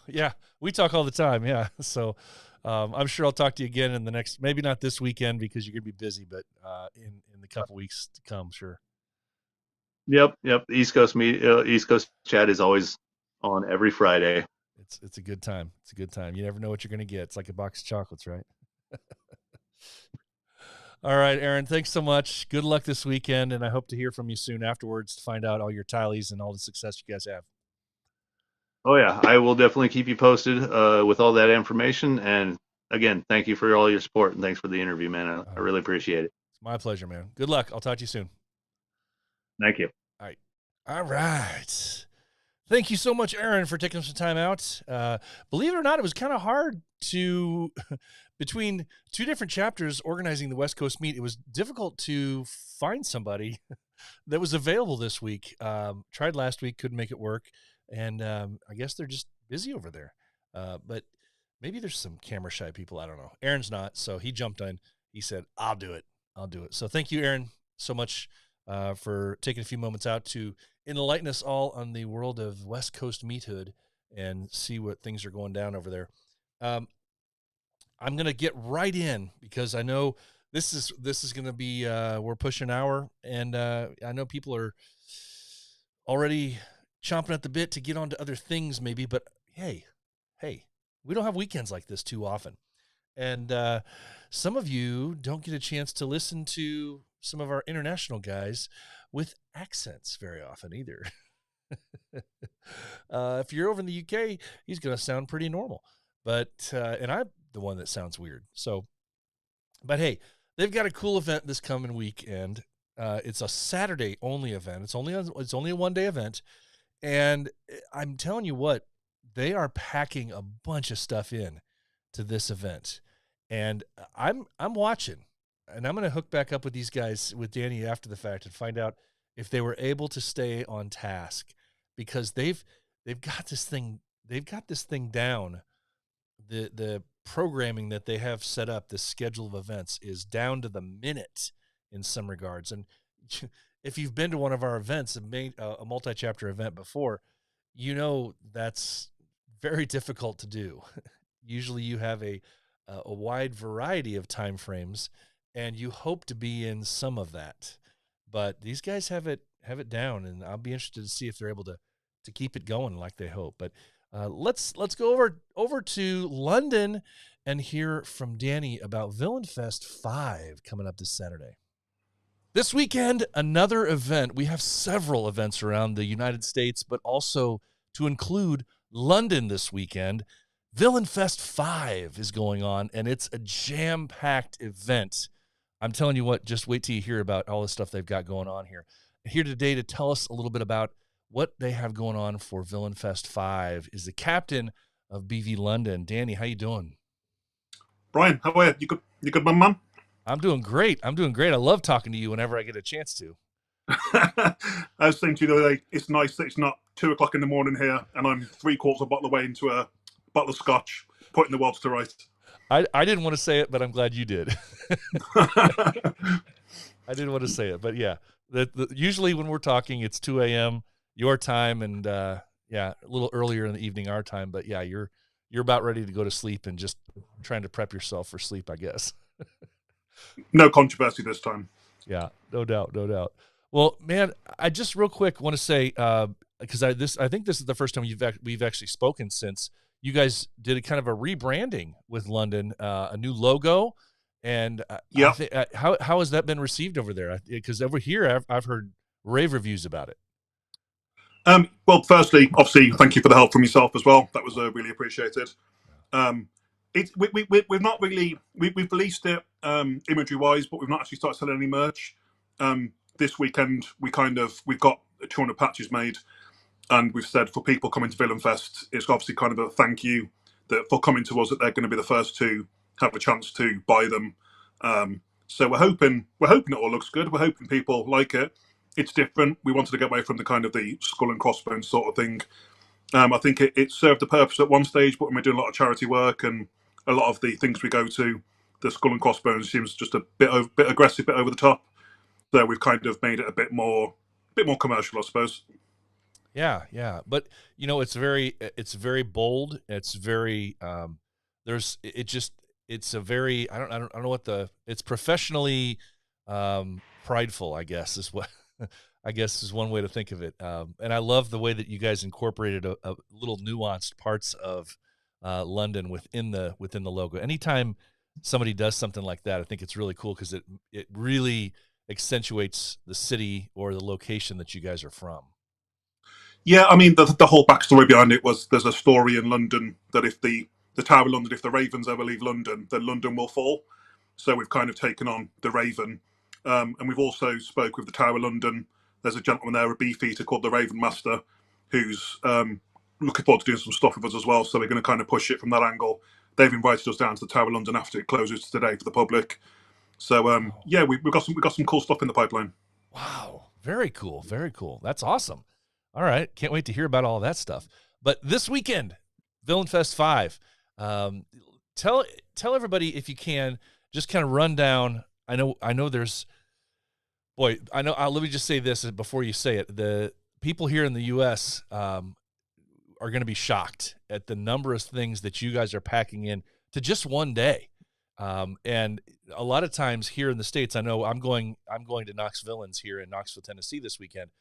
Yeah, we talk all the time. Yeah. So I'm sure I'll talk to you again in the next, maybe not this weekend because you're going to be busy, but in the couple weeks to come, sure. Yep. East Coast chat is always on every Friday. It's a good time. It's a good time. You never know what you're going to get. It's like a box of chocolates, right? All right, Aaron, thanks so much. Good luck this weekend, and I hope to hear from you soon afterwards to find out all your tallies and all the success you guys have. Oh, yeah. I will definitely keep you posted with all that information. And again, thank you for all your support, and thanks for the interview, man. I really appreciate it. It's my pleasure, man. Good luck. I'll talk to you soon. Thank you. All right. All right. Thank you so much, Aaron, for taking some time out. Believe it or not, it was kind of hard to, between two different chapters organizing the West Coast meet, it was difficult to find somebody that was available this week. Tried last week, couldn't make it work. And I guess they're just busy over there. But maybe there's some camera shy people. I don't know. Aaron's not, so he jumped in. He said, I'll do it. So thank you, Aaron, so much for taking a few moments out to enlighten us all on the world of West Coast meathood and see what things are going down over there. I'm going to get right in because I know this is going to be we're pushing an hour, and I know people are already chomping at the bit to get on to other things maybe, but hey, we don't have weekends like this too often. And some of you don't get a chance to listen to some of our international guys with accents very often either. If you're over in the UK, he's going to sound pretty normal. But, and I'm the one that sounds weird. So, but hey, they've got a cool event this coming weekend. It's a Saturday only event. It's only a 1-day event. And I'm telling you what, they are packing a bunch of stuff in to this event. And I'm watching, and I'm going to hook back up with these guys, with Danny after the fact, and find out if they were able to stay on task, because they've got this thing down. The programming that they have set up, the schedule of events, is down to the minute in some regards. And if you've been to one of our events, a multi-chapter event before, you know that's very difficult to do. Usually you have a wide variety of time frames, and you hope to be in some of that. But these guys have it down, and I'll be interested to see if they're able to keep it going like they hope. But let's go over to London and hear from Danny about Villainfest 5 coming up this Saturday. This weekend, another event. We have several events around the United States, but also to include London this weekend. Villainfest 5 is going on, and it's a jam-packed event. I'm telling you what, just wait till you hear about all the stuff they've got going on here. Here today to tell us a little bit about what they have going on for Villainfest 5 is the captain of BV London. Danny, how you doing? Brian, how are you? You good, man? I'm doing great. I love talking to you whenever I get a chance to. I was saying to you the other day, it's nice that it's not 2:00 in the morning here, and I'm 3/4 of a bottle away into a bottle of scotch, putting the world to rights. I didn't want to say it, but I'm glad you did. I didn't want to say it, but yeah. Usually when we're talking, it's 2 a.m. your time, and a little earlier in the evening our time. But yeah, you're about ready to go to sleep and just trying to prep yourself for sleep, I guess. No controversy this time. Yeah, no doubt. Well, man, I just real quick want to say because I think this is the first time we've actually spoken since you guys did a kind of a rebranding with London, a new logo, and I Yeah. think how has that been received over there? Because over here I've heard rave reviews about it. Well, firstly, obviously, thank you for the help from yourself as well. That was really appreciated. Um, we've not really we've released it imagery wise, but we've not actually started selling any merch. This weekend we've got 200 patches made, and we've said for people coming to Villainfest, it's obviously kind of a thank you that for coming to us that they're going to be the first to have a chance to buy them. So we're hoping it all looks good. We're hoping people like it. It's different. We wanted to get away from the kind of the skull and crossbones sort of thing. I think it served the purpose at one stage, but when we're doing a lot of charity work and a lot of the things we go to, the skull and crossbones seems just a bit aggressive, bit over the top. So we've kind of made it a bit more commercial, I suppose. Yeah, but it's very bold. It's very it's a very I don't know it's professionally prideful, I guess is what I guess is one way to think of it. And I love the way that you guys incorporated a little nuanced parts of London within the logo. Anytime somebody does something like that, I think it's really cool because it really accentuates the city or the location that you guys are from. Yeah, I mean the whole backstory behind it was there's a story in London that if the Tower of London, if the Ravens ever leave London, then London will fall. So we've kind of taken on the Raven, and we've also spoke with the Tower of London. There's a gentleman there, a beefeater called the Raven Master, who's looking forward to doing some stuff with us as well. So we're going to kind of push it from that angle. They've invited us down to the Tower of London after it closes today for the public. So yeah, we've got some cool stuff in the pipeline. Wow, very cool, very cool. That's awesome. All right, can't wait to hear about all that stuff. But this weekend, Villainfest 5. Tell everybody if you can just kind of run down. I know there's let me just say this before you say it. The people here in the US are going to be shocked at the number of things that you guys are packing in to just one day. And a lot of times here in the States, I know I'm going to Knoxvillains here in Knoxville, Tennessee this weekend.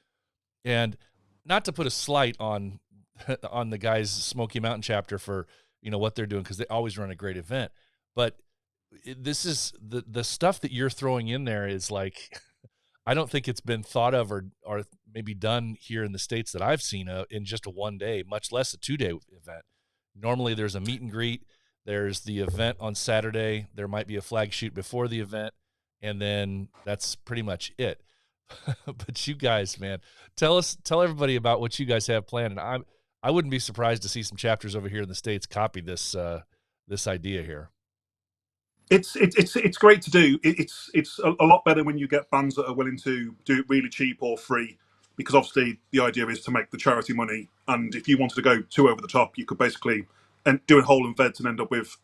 And not to put a slight on the guys' Smoky Mountain chapter for what they're doing because they always run a great event, but this is the stuff that you're throwing in there is like I don't think it's been thought of or maybe done here in the States that I've seen in just a one day, much less a 2-day event. Normally there's a meet and greet, there's the event on Saturday, there might be a flag shoot before the event, and then that's pretty much it. But you guys, man, tell everybody about what you guys have planned. And I wouldn't be surprised to see some chapters over here in the States copy this idea here. It's great to do. It's a lot better when you get bands that are willing to do it really cheap or free, because obviously the idea is to make the charity money. And if you wanted to go too over the top, you could basically do a whole event and end up with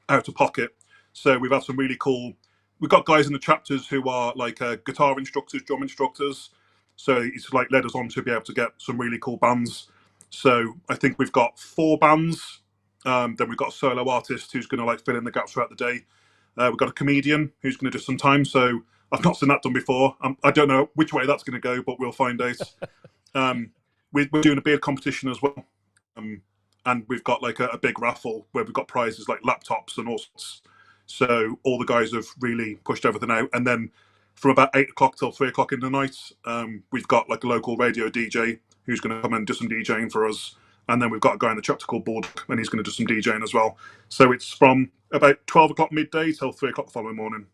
out of pocket. So we've had some really cool. We've got guys in the chapters who are like guitar instructors, drum instructors. So it's like led us on to be able to get some really cool bands. So I think we've got 4 bands. Then we've got a solo artist who's going to like fill in the gaps throughout the day. We've got a comedian who's going to do some time. So I've not seen that done before. I don't know which way that's going to go, but we'll find out. We're doing a beard competition as well. And we've got like a big raffle where we've got prizes like laptops and all sorts. So all the guys have really pushed everything out. And then from about 8 o'clock till 3 o'clock in the night, we've got like a local radio DJ who's going to come and do some DJing for us. And then we've got a guy in the chapter called Board, and he's going to do some DJing as well. So it's from about 12 o'clock midday till 3 o'clock the following morning.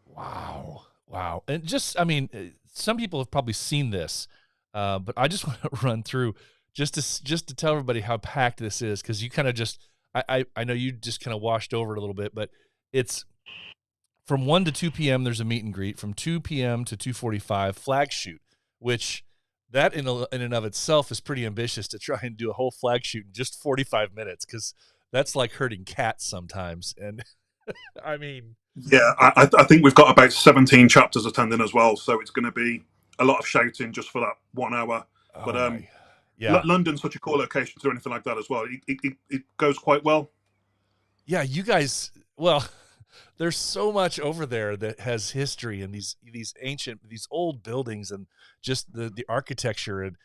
Wow. And just, I mean, some people have probably seen this, but I just want to run through just to tell everybody how packed this is, because you kind of just, I know you just kind of washed over it a little bit, but it's from 1 to 2 p.m. There's a meet and greet. From 2 p.m. to 2:45, flag shoot, which that in and of itself is pretty ambitious to try and do a whole flag shoot in just 45 minutes, because that's like herding cats sometimes. And I mean, yeah, I think we've got about 17 chapters attending as well, so it's going to be a lot of shouting just for that 1 hour. But yeah, London's such a cool location to do anything like that as well. It goes quite well. Yeah, you guys, well, There's so much over there that has history and these old buildings and just the architecture, and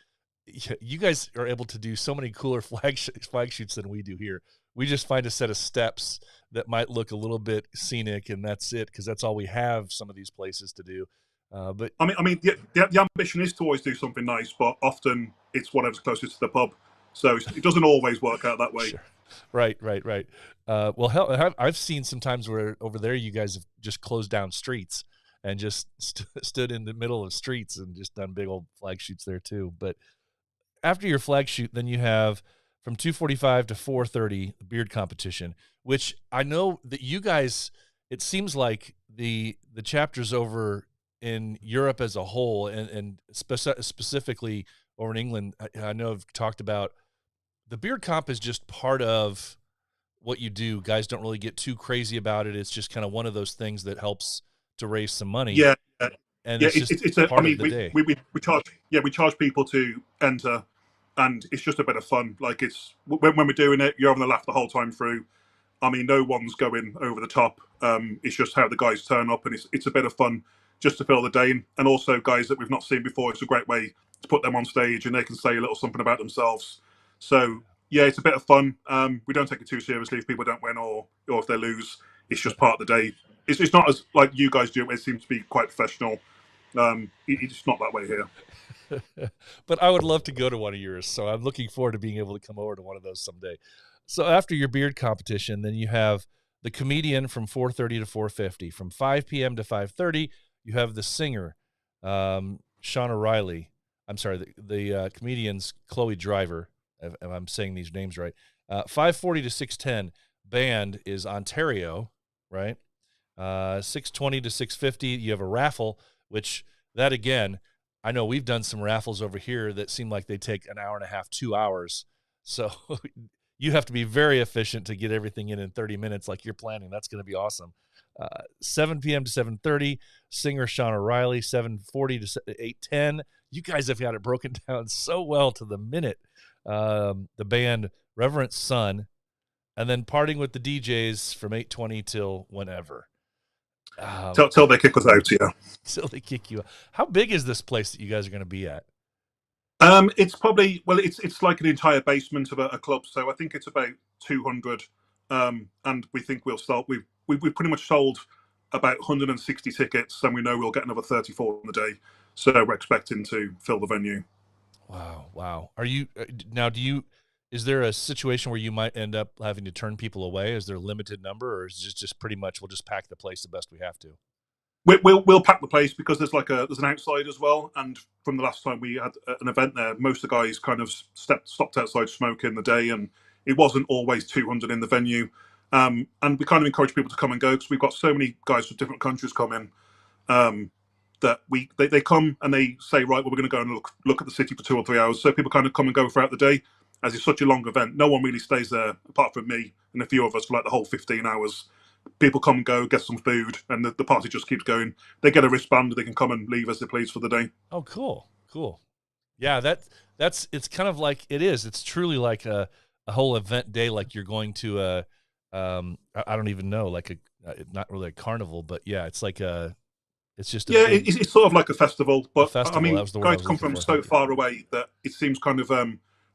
you guys are able to do so many cooler flag shoots than we do here. We just find a set of steps that might look a little bit scenic, and that's it, because that's all we have some of these places to do. But I mean, the ambition is to always do something nice, but often it's whatever's closest to the pub. So it doesn't always work out that way. Sure. Right. Well, hell, I've seen some times where over there you guys have just closed down streets and just stood in the middle of streets and just done big old flag shoots there too. But after your flag shoot, then you have from 2:45 to 4:30 the beard competition, which I know that you guys. It seems like the chapters over in Europe as a whole, and specifically over in England, I know I've talked about the beard comp is just part of what you do. Guys don't really get too crazy about it. It's just kind of one of those things that helps to raise some money. Yeah, and yeah. it's just It's a. part I mean, of the day. we charge people to enter, and it's just a bit of fun. Like it's when we're doing it, you're having a laugh the whole time through. I mean, no one's going over the top. It's just how the guys turn up, and it's a bit of fun just to fill the day in. And also, guys that we've not seen before, it's a great way to put them on stage, and they can say a little something about themselves. So yeah, it's a bit of fun. We don't take it too seriously if people don't win or if they lose. It's just part of the day. It's not as like you guys do. It seems to be quite professional. It's not that way here. But I would love to go to one of yours, so I'm looking forward to being able to come over to one of those someday. So after your beard competition, then you have the comedian from 4:30 to 4:50. From 5 p.m. to 5:30, you have the singer, Shauna Riley. I'm sorry, the comedian's Chloe Driver, if I'm saying these names right. 5:40 to 6:10, band is Ontario, right? 6:20 to 6:50, you have a raffle, which that again, I know we've done some raffles over here that seem like they take an hour and a half, 2 hours. So you have to be very efficient to get everything in 30 minutes like you're planning. That's going to be awesome. 7 p.m. to 7:30, singer Shauna Riley. 7:40 to 8:10. You guys have got it broken down so well to the minute. The band Reverent Son, and then parting with the DJs from 8:20 till whenever. Till they kick us out, yeah. Till they kick you out. How big is this place that you guys are going to be at? It's probably it's like an entire basement of a club, so I think it's about 200. And we think we'll start. We've pretty much sold about 160 tickets, and we know we'll get another 34 on the day. So we're expecting to fill the venue. Wow. Are you now? Is there a situation where you might end up having to turn people away? Is there a limited number, or is it just pretty much we'll just pack the place the best we have to? We'll pack the place because there's an outside as well. And from the last time we had an event there, most of the guys kind of stopped outside smoking the day, and it wasn't always 200 in the venue. And we kind of encourage people to come and go because we've got so many guys from different countries coming that they come and they say, right, well, we're going to go and look at the city for 2 or 3 hours. So people kind of come and go throughout the day. As it's such a long event, no one really stays there apart from me and a few of us for like the whole 15 hours. People come and go, get some food, and the party just keeps going. They get a wristband, they can come and leave as they please for the day. Oh, cool. Yeah, that's it's kind of like it is. It's truly like a whole event day, like you're going to a I don't even know, like not really a carnival, but yeah, it's like it's just it's sort of like a festival. But festival, I mean, that was the word I guys was come looking from for. so far away that it seems kind of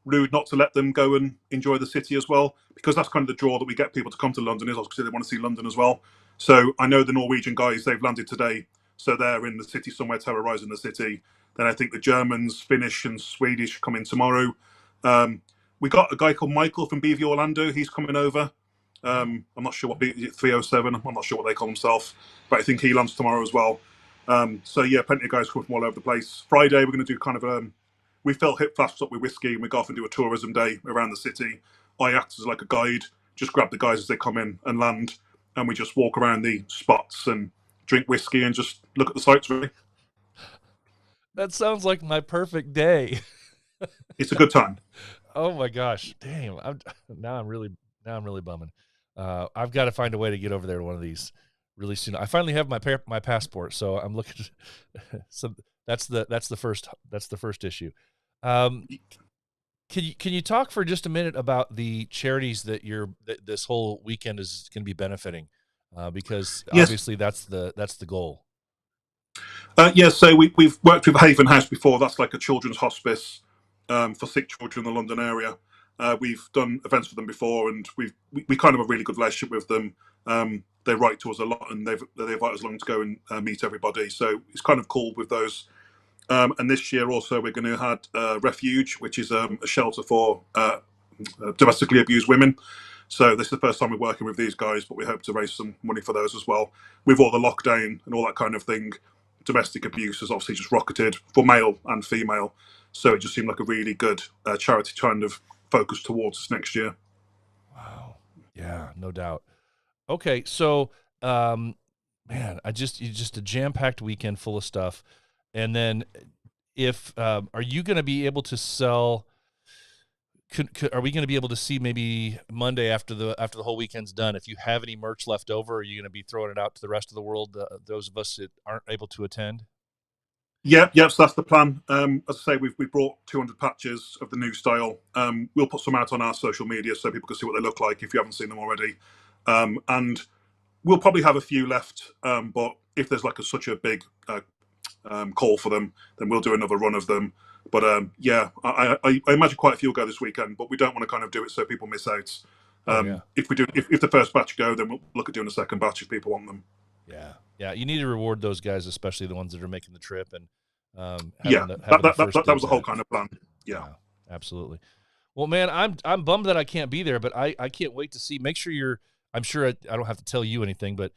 rude not to let them go and enjoy the city as well, because that's kind of the draw that we get people to come to London is obviously they want to see London as well. So I know the Norwegian guys, they've landed today, so they're in the city somewhere terrorizing the city. Then I think the Germans, Finnish and Swedish come in tomorrow. We got a guy called Michael from BV Orlando, he's coming over. I'm not sure what 307, I'm not sure what they call themselves, but I think he lands tomorrow as well. So yeah, plenty of guys come from all over the place. Friday we're going to do kind of we fill hip flasks up with whiskey and we go off and do a tourism day around the city. I act as like a guide, just grab the guys as they come in and land, and we just walk around the spots and drink whiskey and just look at the sights, really. That sounds like my perfect day. It's a good time. Oh my gosh. Damn. Now I'm really bumming. I've got to find a way to get over there to one of these really soon. I finally have my passport, so I'm looking so that's the first issue. Can you talk for just a minute about the charities that this whole weekend is going to be benefiting? because Yes. obviously that's the goal. Yeah, so we've worked with Haven House before. That's like a children's hospice for sick children in the London area. We've done events for them before, and we kind of have a really good relationship with them. They write to us a lot, and they invite us along to go and meet everybody. So it's kind of cool with those. And this year also we're going to have Refuge, which is a shelter for domestically abused women. So this is the first time we're working with these guys, but we hope to raise some money for those as well. With all the lockdown and all that kind of thing, domestic abuse has obviously just rocketed for male and female. So it just seemed like a really good charity kind of focus towards us next year. Wow. Yeah, no doubt. Okay, so man, just a jam-packed weekend full of stuff. And then if are you going to be able to sell are we going to be able to see maybe Monday after the whole weekend's done, if you have any merch left over, are you going to be throwing it out to the rest of the world, those of us that aren't able to attend? Yeah, so that's the plan. As I say, we brought 200 patches of the new style. We'll put some out on our social media so people can see what they look like if you haven't seen them already. And we'll probably have a few left, but if there's like such a big call for them, then we'll do another run of them. But yeah, I imagine quite a few will go this weekend, but we don't want to kind of do it so people miss out. Yeah. If the first batch go, then we'll look at doing a second batch if people want them. Yeah. You need to reward those guys, especially the ones that are making the trip, and that was the whole kind of plan. Yeah, absolutely. Well, man, I'm bummed that I can't be there, but I can't wait to see. Make sure I'm sure I don't have to tell you anything, but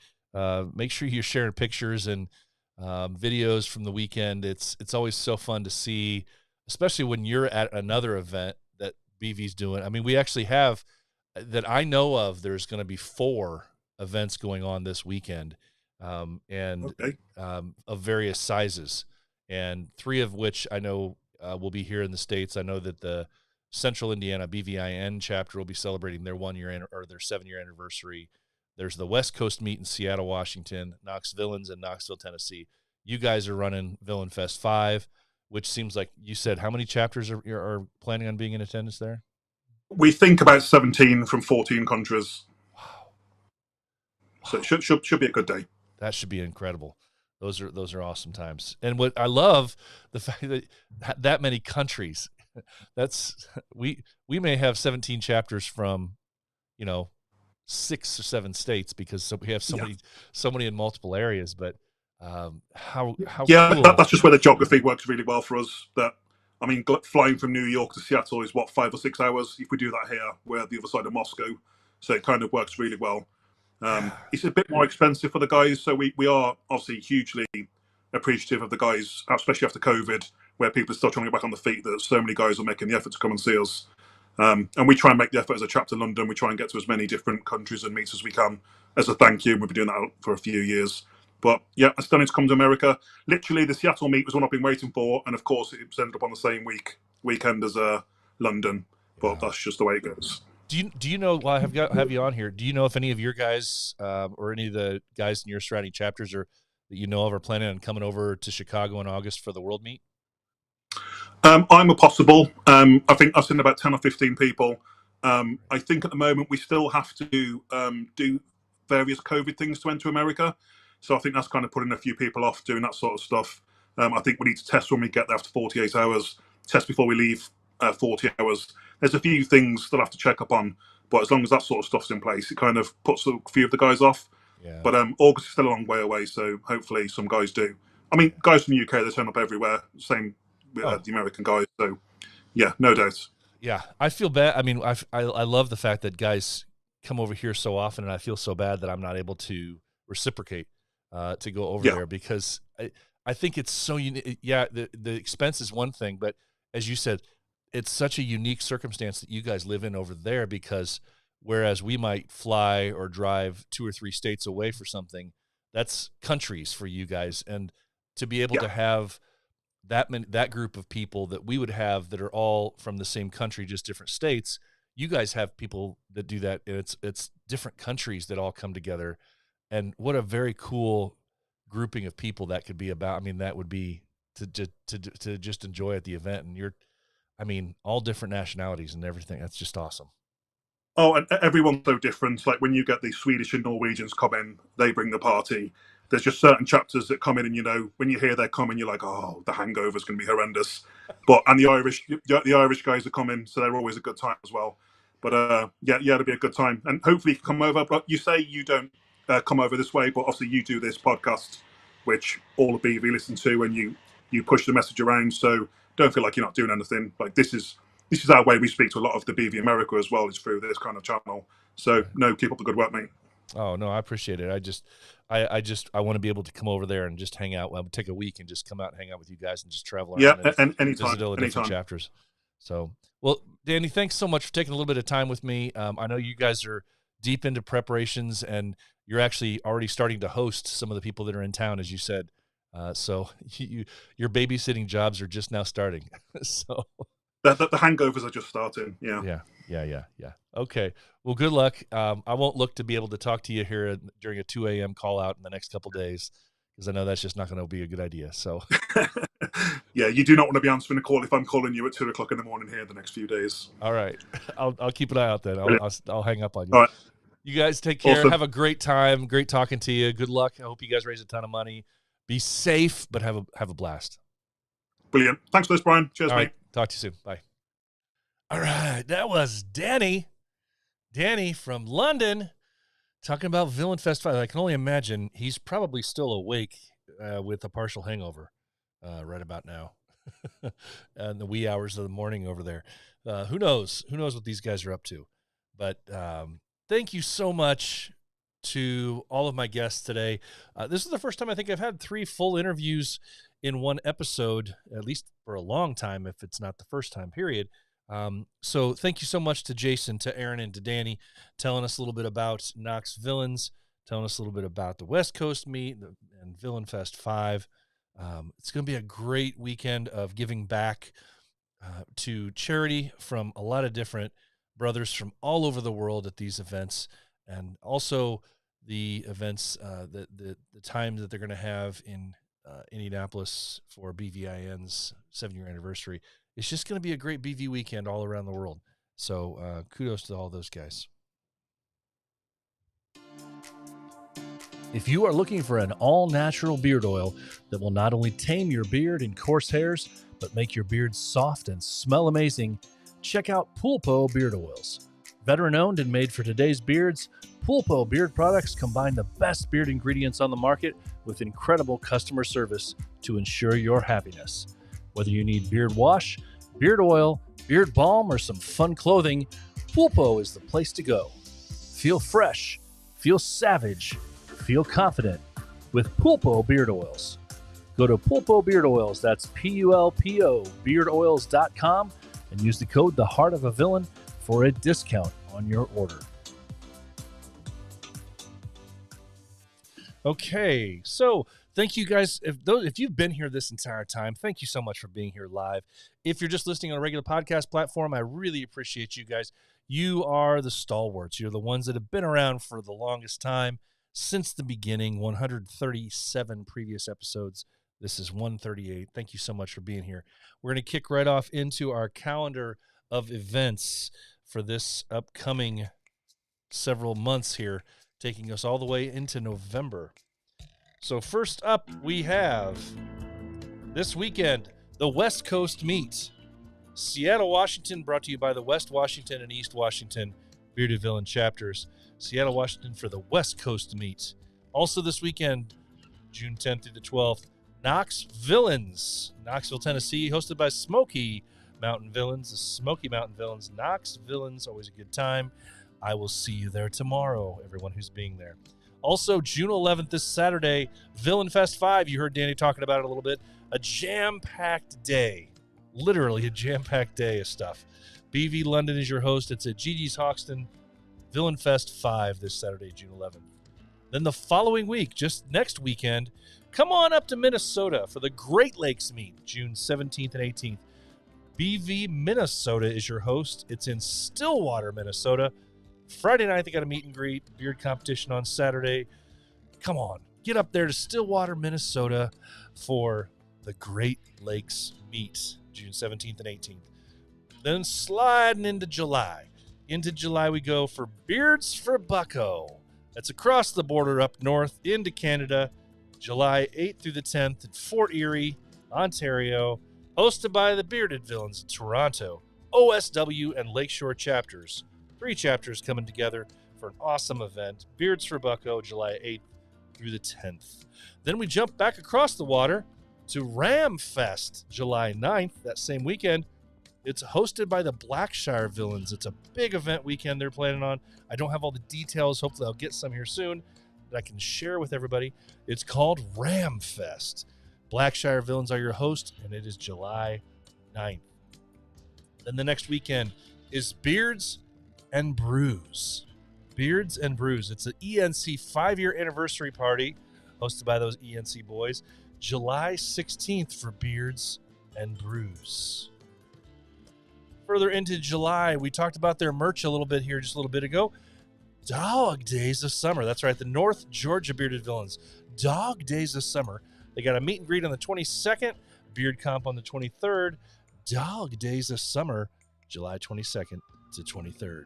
make sure you're sharing pictures and videos from the weekend. It's always so fun to see, especially when you're at another event that BV's doing. I mean, we actually have, that I know of, there's going to be 4 events going on this weekend, of various sizes, and 3 of which I know will be here in the States. I know that the Central Indiana BVIN chapter will be celebrating their 7-year anniversary. There's the West Coast meet in Seattle, Washington, Knoxvillains in Knoxville, Tennessee. You guys are running Villainfest 5, which seems like, you said, how many chapters are planning on being in attendance there? We think about 17 from 14 countries. Wow. So it should be a good day. That should be incredible. Those are awesome times. And what I love, the fact that many countries. That's we may have 17 chapters from, 6 or 7 states, because we have so many in multiple areas. But how cool. That's just where the geography works really well for us. Flying from New York to Seattle is 5 or 6 hours. If we do that here, we're at the other side of Moscow, so it kind of works really well. It's a bit more expensive for the guys, so we are obviously hugely appreciative of the guys, especially after COVID, where people are still trying to get back on the feet, that so many guys are making the effort to come and see us. And we try and make the effort as a chapter London. We try and get to as many different countries and meets as we can as a thank you. We've been doing that for a few years. But yeah, I still need to come to America. Literally, the Seattle meet was one I've been waiting for, and of course, it's ended up on the same weekend as London. But that's just the way it goes. Do you know? Well, I have you on here. Do you know if any of your guys or any of the guys in your surrounding chapters that you know of are planning on coming over to Chicago in August for the World Meet? I'm a possible. I think I've seen about 10 or 15 people. I think at the moment we still have to do various COVID things to enter America. So I think that's kind of putting a few people off doing that sort of stuff. I think we need to test when we get there after 48 hours, test before we leave 40 hours. There's a few things that I have to check up on, but as long as that sort of stuff's in place, it kind of puts a few of the guys off. Yeah. But August is still a long way away, so hopefully some guys do. I mean, guys from the UK, they turn up everywhere. Same with the American guys. So, yeah, no doubt. Yeah, I feel bad. I mean, I love the fact that guys come over here so often, and I feel so bad that I'm not able to reciprocate to go over there, because I think it's so unique. Yeah, the expense is one thing, but as you said, it's such a unique circumstance that you guys live in over there, because whereas we might fly or drive 2 or 3 states away for something, that's countries for you guys. And to be able to have that group of people that we would have that are all from the same country, just different states, you guys have people that do that, and it's different countries that all come together. And what a very cool grouping of people that could be about. I mean, that would be to just enjoy at the event. And all different nationalities and everything. That's just awesome. Oh, and everyone's so different. Like when you get the Swedish and Norwegians come in, they bring the party. There's just certain chapters that come in, and when you hear they're coming, you're like, oh, the hangover's going to be horrendous. And the Irish guys are coming, so they're always a good time as well. But yeah, it'll be a good time, and hopefully you can come over. But you say you don't come over this way, but obviously you do this podcast, which all the BV listen to, and you push the message around. So don't feel like you're not doing anything. Like this is our way. We speak to a lot of the BV America as well, is through this kind of channel. So no, keep up the good work, mate. Oh no, I appreciate it. I want to be able to come over there and just hang out. Well, take a week and just come out and hang out with you guys and just travel around. Yeah, and anytime, visit all the different chapters. So, well, Danny, thanks so much for taking a little bit of time with me. I know you guys are deep into preparations, and you're actually already starting to host some of the people that are in town, as you said. So your babysitting jobs are just now starting. So the hangovers are just starting. Yeah. Okay. Well, good luck. I won't look to be able to talk to you here during a 2 a.m. call out in the next couple of days, because I know that's just not going to be a good idea. So yeah, you do not want to be answering a call if I'm calling you at 2 o'clock in the morning here the next few days. All right. I'll keep an eye out then. I'll hang up on you. All right. You guys take care. Awesome. Have a great time. Great talking to you. Good luck. I hope you guys raise a ton of money. Be safe, but have a blast. Brilliant. Thanks for this, Brian. Cheers, All mate. right. Talk to you soon. Bye. All right. That was Danny. Danny from London talking about Villainfest 5. I can only imagine he's probably still awake with a partial hangover right about now. And the wee hours of the morning over there. Who knows? Who knows what these guys are up to? But thank you so much to all of my guests today. This is the first time I think I've had 3 full interviews in one episode, at least for a long time, if it's not the first time, period. So thank you so much to Jason, to Aaron, and to Danny, telling us a little bit about Knoxvillains, telling us a little bit about the West Coast meet and Villainfest 5. It's going to be a great weekend of giving back to charity from a lot of different brothers from all over the world at these events, and also the events, the time that they're going to have in Indianapolis for BVIN's 7-year anniversary. It's just going to be a great BV weekend all around the world. So kudos to all those guys. If you are looking for an all-natural beard oil that will not only tame your beard and coarse hairs, but make your beard soft and smell amazing, check out Pulpo Beard Oils. Veteran-owned and made for today's beards, Pulpo beard products combine the best beard ingredients on the market with incredible customer service to ensure your happiness. Whether you need beard wash, beard oil, beard balm, or some fun clothing, Pulpo is the place to go. Feel fresh, feel savage, feel confident with Pulpo Beard Oils. Go to Pulpo Beard Oils, that's Pulpo beardoils.com, and use the code The Heart of a Villain for a discount on your order. Okay, so thank you guys. If you've been here this entire time, thank you so much for being here live. If you're just listening on a regular podcast platform, I really appreciate you guys. You are the stalwarts. You're the ones that have been around for the longest time, since the beginning, 137 previous episodes. This is 138. Thank you so much for being here. We're going to kick right off into our calendar of events for this upcoming several months here, taking us all the way into November. So first up, we have this weekend, the West Coast Meet. Seattle, Washington, brought to you by the West Washington and East Washington Bearded Villain chapters. Seattle, Washington for the West Coast Meet. Also this weekend, June 10th through the 12th, Knoxvillains, Knoxville, Tennessee, hosted by Smoky Mtn Villains. The Smoky Mtn Villains, Knoxvillains, always a good time. I will see you there tomorrow, everyone who's being there. Also, June 11th, this Saturday, Villainfest 5. You heard Danny talking about it a little bit. A jam-packed day. Literally a jam-packed day of stuff. BV London is your host. It's at Gigi's Hoxton. Villainfest 5 this Saturday, June 11th. Then the following week, just next weekend, come on up to Minnesota for the Great Lakes Meet, June 17th and 18th. BV Minnesota is your host. It's in Stillwater, Minnesota. Friday night, they got a meet and greet, beard competition on Saturday. Come on, get up there to Stillwater, Minnesota for the Great Lakes Meet, June 17th and 18th. Then sliding into July. Into July we go for Beards for Bucko. That's across the border up north into Canada, July 8th through the 10th in Fort Erie, Ontario, hosted by the Bearded Villains in Toronto, OSW, and Lakeshore chapters. 3 chapters coming together for an awesome event. Beards for Bucko, July 8th through the 10th. Then we jump back across the water to Ram Fest, July 9th, that same weekend. It's hosted by the Blackshire Villains. It's a big event weekend they're planning on. I don't have all the details. Hopefully I'll get some here soon that I can share with everybody. It's called Ram Fest. Blackshire Villains are your host, and it is July 9th. Then the next weekend is Beards and Brews. Beards and Brews. It's an ENC 5-year anniversary party hosted by those ENC boys. July 16th for Beards and Brews. Further into July, we talked about their merch a little bit here just a little bit ago. Dog Days of Summer. That's right, the North Georgia Bearded Villains. Dog Days of Summer. They got a meet and greet on the 22nd, Beard Comp on the 23rd. Dog Days of Summer, July 22nd to 23rd.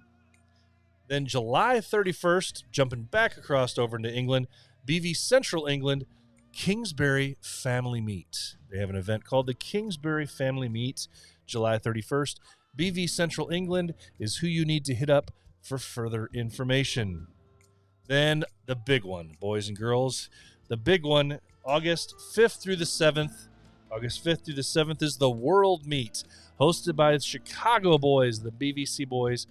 Then July 31st, jumping back across over into England, BV Central England, Kingsbury Family Meet. They have an event called the Kingsbury Family Meet, July 31st. BV Central England is who you need to hit up for further information. Then the big one, boys and girls. The big one, August 5th through the 7th. August 5th through the 7th is the World Meet, hosted by the Chicago boys, the BVC boys.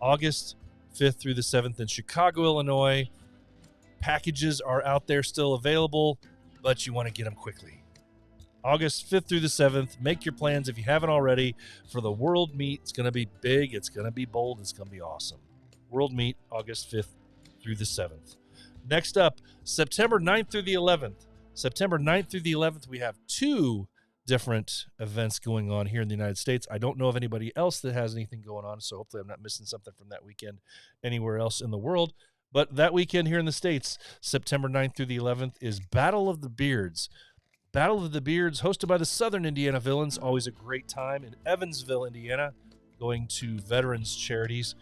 August 5th through the 7th in Chicago, Illinois. Packages are out there still available, but you want to get them quickly. August 5th through the 7th. Make your plans if you haven't already for the World Meet. It's going to be big. It's going to be bold. It's going to be awesome. World Meet, August 5th through the 7th. Next up, September 9th through the 11th. September 9th through the 11th, we have 2 different events going on here in the United States. I don't know of anybody else that has anything going on, so hopefully I'm not missing something from that weekend anywhere else in the world. But that weekend here in the States, September 9th through the 11th, is Battle of the Beards. Battle of the Beards, hosted by the Southern Indiana Villains. Always a great time in Evansville, Indiana, going to veterans charities.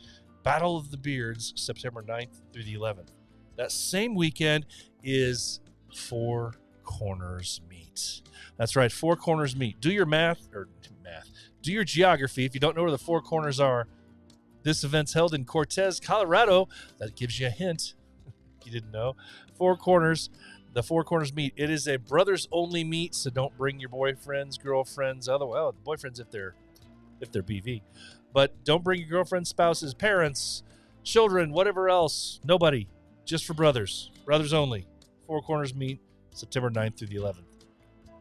Battle of the Beards, September 9th through the 11th. That same weekend is Four Corners Meet. That's right, Four Corners Meet. Do your do your geography. If you don't know where the Four Corners are, this event's held in Cortez, Colorado. That gives you a hint. You didn't know. Four Corners. The Four Corners Meet. It is a brothers-only meet, so don't bring your boyfriends, girlfriends, boyfriends if they're BV. But don't bring your girlfriends, spouses, parents, children, whatever else. Nobody. Just for brothers. Brothers only. Four Corners Meet, September 9th through the 11th.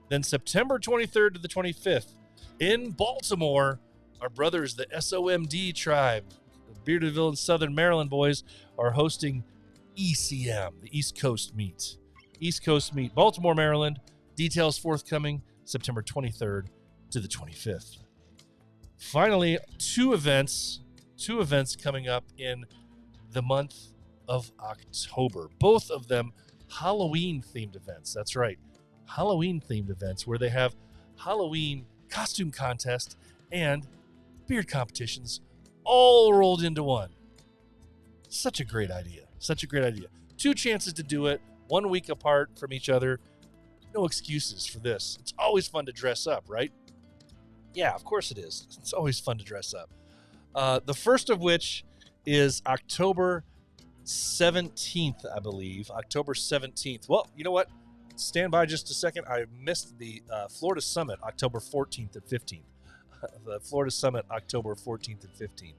Then September 23rd to the 25th, in Baltimore, our brothers, the SOMD tribe, the Bearded Villains Southern Maryland boys, are hosting ECM, the East Coast Meet. East Coast Meet, Baltimore, Maryland. Details forthcoming September 23rd to the 25th. Finally, two events coming up in the month of October. Both of them Halloween-themed events. That's right, Halloween-themed events where they have Halloween costume contest and beard competitions all rolled into one. Such a great idea. Such a great idea. 2 chances to do it, 1 week apart from each other. No excuses for this. It's always fun to dress up, right? Yeah, of course it is. It's always fun to dress up. The first of which is October 17th, I believe. October 17th. Well, you know what? Stand by just a second. I missed the Florida Summit, October 14th and 15th. The Florida Summit, October 14th and 15th.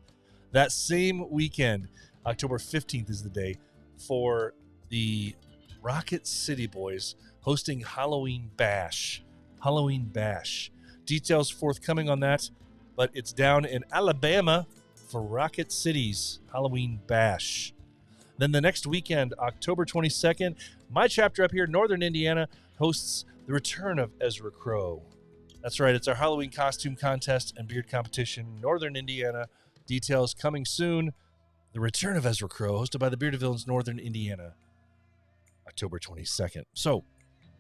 That same weekend, October 15th is the day for the Rocket City Boys hosting Halloween Bash. Halloween Bash. Details forthcoming on that, but it's down in Alabama for Rocket City's Halloween Bash. Then the next weekend, October 22nd, my chapter up here in Northern Indiana hosts the return of Ezra Crow. That's right, it's our Halloween costume contest and beard competition in Northern Indiana. Details coming soon. The return of Ezra Crow, hosted by the Bearded Villains, Northern Indiana, October 22nd. So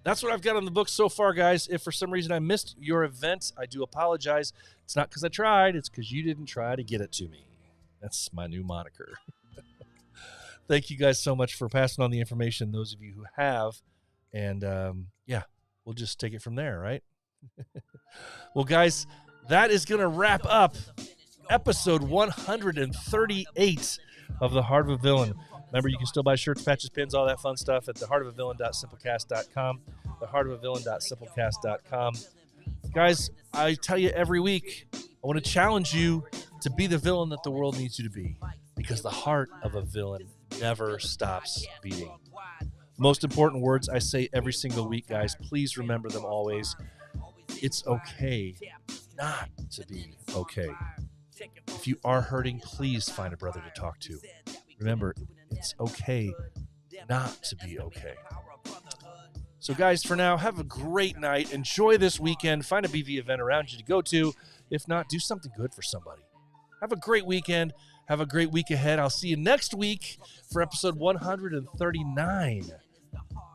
that's what I've got on the books so far, guys. If for some reason I missed your event, I do apologize. It's not because I tried. It's because you didn't try to get it to me. That's my new moniker. Thank you guys so much for passing on the information, those of you who have. And yeah, we'll just take it from there, right? Well, guys, that is going to wrap up episode 138 of The Heart of a Villain. Remember, you can still buy shirts, patches, pins, all that fun stuff at theheartofavillain.simplecast.com, theheartofavillain.simplecast.com. Guys, I tell you every week, I want to challenge you to be the villain that the world needs you to be, because the heart of a villain never stops beating. Most important words I say every single week, guys. Please remember them always. It's okay not to be okay. If you are hurting, please find a brother to talk to. Remember, it's okay not to be okay. So, guys, for now, have a great night. Enjoy this weekend. Find a BV event around you to go to. If not, do something good for somebody. Have a great weekend. Have a great week ahead. I'll see you next week for episode 139.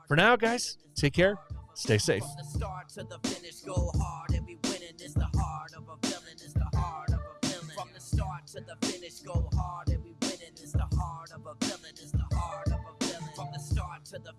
For now, guys, take care. Stay safe. From the start to the finish, go hard and we winning. It's the heart of a villain. It's the heart of a villain. From the start to the finish, go hard and we winning. It's the heart of a villain. It's the heart of a villain. From the start to the